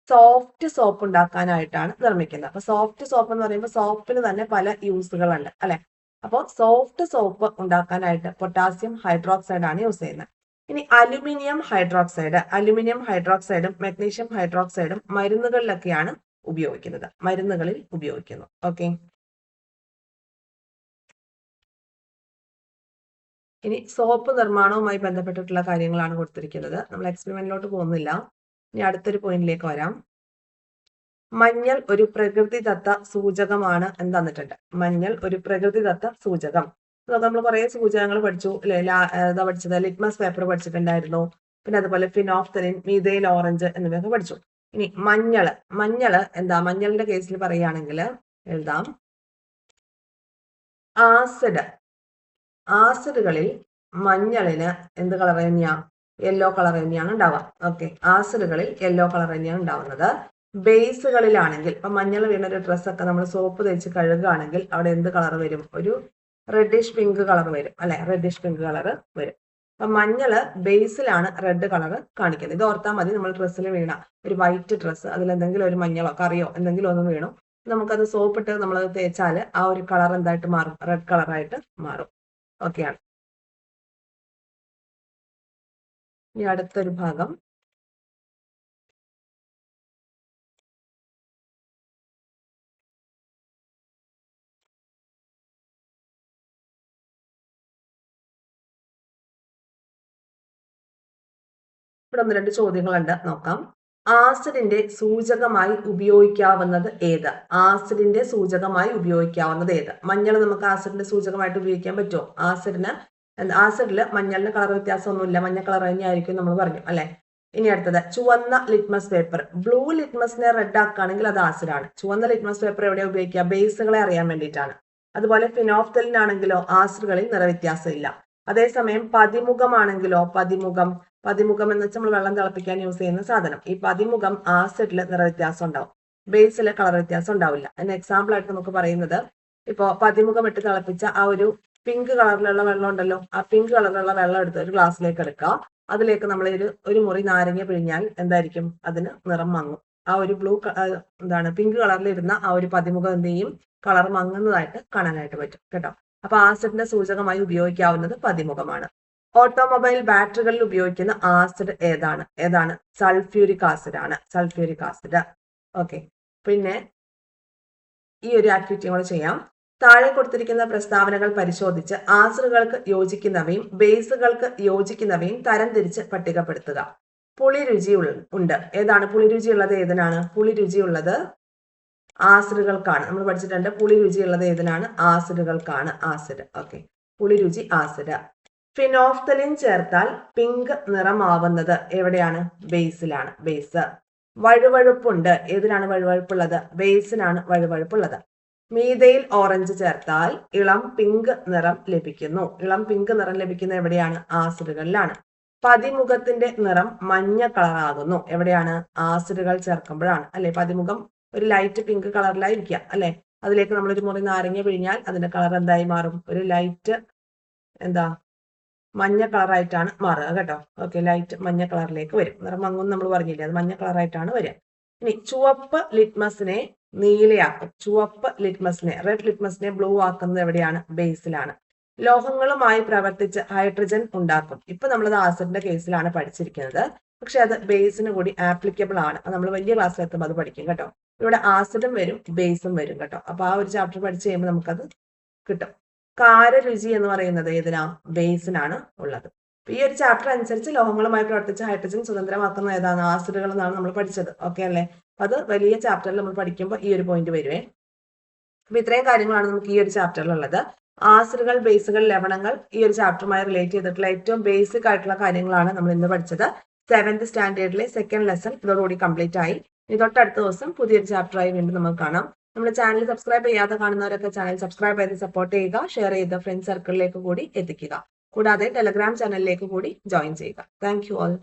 സോഫ്റ്റ് സോപ്പ് ഉണ്ടാക്കാനായിട്ടാണ് നിർമ്മിക്കുന്നത്. അപ്പൊ സോഫ്റ്റ് സോപ്പ് എന്ന് പറയുമ്പോൾ സോപ്പിന് തന്നെ പല യൂസുകളുണ്ട് അല്ലെ. അപ്പോൾ സോഫ്റ്റ് സോപ്പ് ഉണ്ടാക്കാനായിട്ട് പൊട്ടാസ്യം ഹൈഡ്രോക്സൈഡ് ആണ് യൂസ് ചെയ്യുന്നത്. ഇനി അലുമിനിയം ഹൈഡ്രോക്സൈഡ്, അലുമിനിയം ഹൈഡ്രോക്സൈഡും മെഗ്നീഷ്യം ഹൈഡ്രോക്സൈഡും മരുന്നുകളിലൊക്കെയാണ് ഉപയോഗിക്കുന്നത്, മരുന്നുകളിൽ ഉപയോഗിക്കുന്നു. ഓക്കെ. ഇനി സോപ്പ് നിർമ്മാണവുമായി ബന്ധപ്പെട്ടിട്ടുള്ള കാര്യങ്ങളാണ് കൊടുത്തിരിക്കുന്നത്. നമ്മൾ എക്സ്പെരിമെന്റിലോട്ട് പോകുന്നില്ല. ഇനി അടുത്തൊരു പോയിന്റിലേക്ക് വരാം. മഞ്ഞൾ ഒരു പ്രകൃതിദത്ത സൂചകമാണ് എന്ന് തന്നിട്ടുണ്ട്. മഞ്ഞൾ ഒരു പ്രകൃതിദത്ത സൂചകം. നമ്മൾ കുറെ സൂചകങ്ങൾ പഠിച്ചു അല്ലെ. എന്താ പഠിച്ചത്? ലിറ്റ്മസ് പേപ്പർ പഠിച്ചിട്ടുണ്ടായിരുന്നു. പിന്നെ അതുപോലെ ഫിനോഫ്തലിൻ, മീഥൈൽ ഓറഞ്ച് എന്നിവയൊക്കെ പഠിച്ചു. ഇനി മഞ്ഞള് എന്താ? മഞ്ഞളിന്റെ കേസിൽ പറയുകയാണെങ്കിൽ എഴുതാം ആസിഡ്. ആസിഡുകളിൽ മഞ്ഞളിന് എന്ത് കളർ തന്നെയാ? യെല്ലോ കളർ തന്നെയാണ് ഉണ്ടാവുക. ഓക്കെ. ആസിഡുകളിൽ യെല്ലോ കളർ തന്നെയാണ് ഉണ്ടാവുന്നത്. ബേസുകളിലാണെങ്കിൽ, ഇപ്പൊ മഞ്ഞൾ വീണ ഒരു ഡ്രസ്സൊക്കെ നമ്മൾ സോപ്പ് തേച്ച് കഴുകുകയാണെങ്കിൽ അവിടെ എന്ത് കളർ വരും? ഒരു റെഡിഷ് പിങ്ക് കളർ വരും അല്ലെ. റെഡിഷ് പിങ്ക് കളർ വരും. അപ്പൊ മഞ്ഞള് ബേസിലാണ് റെഡ് കളർ കാണിക്കുന്നത്. ഇത് ഓർത്താൽ മതി. നമ്മൾ ഡ്രസ്സിൽ വീണ ഒരു വൈറ്റ് ഡ്രസ്സ്, അതിൽ എന്തെങ്കിലും ഒരു മഞ്ഞളോ കറിയോ എന്തെങ്കിലും ഒന്നും വീണു, നമുക്കത് സോപ്പിട്ട് നമ്മൾ തേച്ചാൽ ആ ഒരു കളർ എന്തായിട്ട് മാറും? റെഡ് കളറായിട്ട് മാറും. ഓക്കെയാണ്. ഇനി അടുത്തൊരു ഭാഗം ഇവിടെ 1-2 ചോദ്യങ്ങളുണ്ട്, നോക്കാം. ആസിഡിന്റെ സൂചകമായി ഉപയോഗിക്കാവുന്നത് ഏത്? ആസിഡിന്റെ സൂചകമായി ഉപയോഗിക്കാവുന്നത് ഏത്? മഞ്ഞൾ നമുക്ക് ആസിഡിന്റെ സൂചകമായിട്ട് ഉപയോഗിക്കാൻ പറ്റുമോ? ആസിഡില് മഞ്ഞളിന് കളർ വ്യത്യാസമൊന്നുമില്ല, മഞ്ഞ കളർ തന്നെയായിരിക്കും നമ്മൾ പറഞ്ഞു അല്ലെ. ഇനി അടുത്തത് ചുവന്ന ലിറ്റ്മസ് പേപ്പർ. ബ്ലൂ ലിറ്റ്മസിനെ റെഡ് ആക്കുകയാണെങ്കിൽ അത് ആസിഡാണ്. ചുവന്ന ലിറ്റ്മസ് പേപ്പർ എവിടെ ഉപയോഗിക്കുക? ബേസുകളെ അറിയാൻ വേണ്ടിയിട്ടാണ്. അതുപോലെ ഫിനോഫ്തലിനാണെങ്കിലോ ആസിഡുകളിൽ നിറവ്യത്യാസം ഇല്ല. അതേസമയം പതിമുഖമാണെങ്കിലോ, പതിമുഖം എന്ന് വെച്ചാൽ നമ്മൾ വെള്ളം തിളപ്പിക്കാൻ യൂസ് ചെയ്യുന്ന സാധനം. ഈ പതിമുഖം ആസിഡിൽ നിറവ്യത്യാസം ഉണ്ടാവും, ബേസിൽ കളർ വ്യത്യാസം ഉണ്ടാവില്ല. അതിന് എക്സാമ്പിൾ ആയിട്ട് നമുക്ക് പറയുന്നത്, ഇപ്പോ പതിമുഖം ഇട്ട് തിളപ്പിച്ച ആ ഒരു പിങ്ക് കളറിലുള്ള വെള്ളം ഉണ്ടല്ലോ, ആ പിങ്ക് കളറിലുള്ള വെള്ളം എടുത്ത് ഒരു ഗ്ലാസ്സിലേക്ക് എടുക്കുക. അതിലേക്ക് നമ്മൾ ഒരു മുറി നാരങ്ങ പിഴിഞ്ഞാൽ എന്തായിരിക്കും? അതിന് നിറം മങ്ങും. ആ ഒരു പിങ്ക് കളറിലിരുന്ന ആ ഒരു പതിമുഖം എന്ത് ചെയ്യും? കളർ മങ്ങുന്നതായിട്ട് കാണാനായിട്ട് പറ്റും കേട്ടോ. അപ്പൊ ആസിഡിന്റെ സൂചകമായി ഉപയോഗിക്കാവുന്നത് പതിമുഖമാണ്. ഓട്ടോമൊബൈൽ ബാറ്ററികളിൽ ഉപയോഗിക്കുന്ന ആസിഡ് ഏതാണ്? സൾഫ്യൂരിക് ആസിഡ് ആണ്. Sulphuric acid. ഓക്കെ. പിന്നെ ഈ ഒരു ആക്ടിവിറ്റി നമ്മൾ ചെയ്യാം. താഴെ കൊടുത്തിരിക്കുന്ന പ്രസ്താവനകൾ പരിശോധിച്ച് ആസിഡുകൾക്ക് യോജിക്കുന്നവയും ബേസുകൾക്ക് യോജിക്കുന്നവയും തരംതിരിച്ച് പട്ടികപ്പെടുത്തുക. പുളിരുചി ഉണ്ട്. ഏതാണ് പുളിരുചിയുള്ളത്? ഏതിനാണ് പുളിരുചിയുള്ളത്? ആസിഡുകൾക്കാണ്. നമ്മൾ പഠിച്ചിട്ടുണ്ട് പുളിരുചിയുള്ളത് ഏതിനാണ്? ആസിഡുകൾക്കാണ്. ആസിഡ്. ഓക്കെ. പുളിരുചി ആസിഡ്. ഫിനോഫ്തലിൻ ചേർത്താൽ പിങ്ക് നിറമാവുന്നത് എവിടെയാണ്? ബേസിലാണ്. ബേസ്. വഴുവഴുപ്പുണ്ട്. ഏതിനാണ് വഴുവഴുപ്പുള്ളത്? ബേസിനാണ് വഴുവഴുപ്പുള്ളത്. മീതയിൽ ഓറഞ്ച് ചേർത്താൽ ഇളം പിങ്ക് നിറം ലഭിക്കുന്നു. ഇളം പിങ്ക് നിറം ലഭിക്കുന്നത് എവിടെയാണ്? ആസിഡുകളിലാണ്. പതിമുഖത്തിന്റെ നിറം മഞ്ഞ കളറാകുന്നു. എവിടെയാണ്? ആസിഡുകൾ ചേർക്കുമ്പോഴാണ്. അല്ലെ, പതിമുഖം ഒരു ലൈറ്റ് പിങ്ക് കളറിലായിരിക്കുക അല്ലെ. അതിലേക്ക് നമ്മളൊരു മുറി നാരങ്ങ പിഴിഞ്ഞാൽ അതിന്റെ കളർ എന്തായി മാറും? ഒരു ലൈറ്റ് മഞ്ഞ കളറായിട്ടാണ് മാറുക കേട്ടോ. ഓക്കെ, ലൈറ്റ് മഞ്ഞ കളറിലേക്ക് വരും. നിറം മങ്ങും നമ്മൾ പറഞ്ഞില്ലേ, അത് മഞ്ഞ കളറായിട്ടാണ് വരിക. ഇനി ചുവപ്പ് ലിറ്റ്മസിനെ നീലയാക്കും. ചുവപ്പ് ലിറ്റ്മസിനെ, റെഡ് ലിറ്റ്മസിനെ ബ്ലൂ ആക്കുന്നത് എവിടെയാണ്? ബേസിലാണ്. ലോഹങ്ങളുമായി പ്രവർത്തിച്ച് ഹൈഡ്രജൻ ഉണ്ടാക്കും. ഇപ്പൊ നമ്മളത് ആസിഡിന്റെ കേസിലാണ് പഠിച്ചിരിക്കുന്നത്. പക്ഷെ അത് ബേസിന് കൂടി ആപ്ലിക്കബിൾ ആണ്. അത് നമ്മൾ വലിയ ക്ലാസ്സിൽ എത്തുമ്പോൾ അത് പഠിക്കും കേട്ടോ. ഇവിടെ ആസിഡും വരും ബേസും വരും കേട്ടോ. അപ്പൊ ആ ഒരു ചാപ്റ്റർ പഠിച്ചു കഴിയുമ്പോൾ നമുക്കത് കിട്ടും. കാരരുചി എന്ന് പറയുന്നത് ഏതിനാ? ബേസിനാണ് ഉള്ളത്. ഈ ഒരു ചാപ്റ്റർ അനുസരിച്ച് ലോഹങ്ങളുമായി പ്രവർത്തിച്ച് ഹൈഡ്രജൻ സ്വതന്ത്രമാക്കുന്ന ഏതാണ്? ആസിഡുകൾ എന്നാണ് നമ്മൾ പഠിച്ചത്. ഓക്കെ അല്ലേ? അത് വലിയ ചാപ്റ്ററിൽ നമ്മൾ പഠിക്കുമ്പോൾ ഈ ഒരു പോയിന്റ് വരുവേ. അപ്പൊ ഇത്രയും കാര്യങ്ങളാണ് നമുക്ക് ഈ ഒരു ചാപ്റ്ററിൽ ഉള്ളത്. ആസിഡുകൾ, ബേസുകൾ, ലവണങ്ങൾ ഈ ഒരു ചാപ്റ്ററുമായി റിലേറ്റ് ചെയ്തിട്ടുള്ള ഏറ്റവും ബേസിക് ആയിട്ടുള്ള കാര്യങ്ങളാണ് നമ്മൾ ഇന്ന് പഠിച്ചത്. 7th സ്റ്റാൻഡേർഡിലെ സെക്കൻഡ് ലെസൺ ഇതോടുകൂടി കംപ്ലീറ്റ് ആയി. ഇനി തൊട്ടടുത്ത ദിവസം പുതിയൊരു ചാപ്റ്ററായി വീണ്ടും നമുക്ക് കാണാം. നമ്മുടെ ചാനൽ സബ്സ്ക്രൈബ് ചെയ്യാതെ കാണുന്നവരൊക്കെ ചാനൽ സബ്സ്ക്രൈബ് ചെയ്ത് സപ്പോർട്ട് ചെയ്യുക, ഷെയർ ചെയ്ത് ഫ്രണ്ട് സർക്കിളിലേക്ക് കൂടി എത്തിക്കുക. കൂടാതെ ടെലഗ്രാം ചാനലിലേക്ക് കൂടി ജോയിൻ ചെയ്യുക. Thank you all.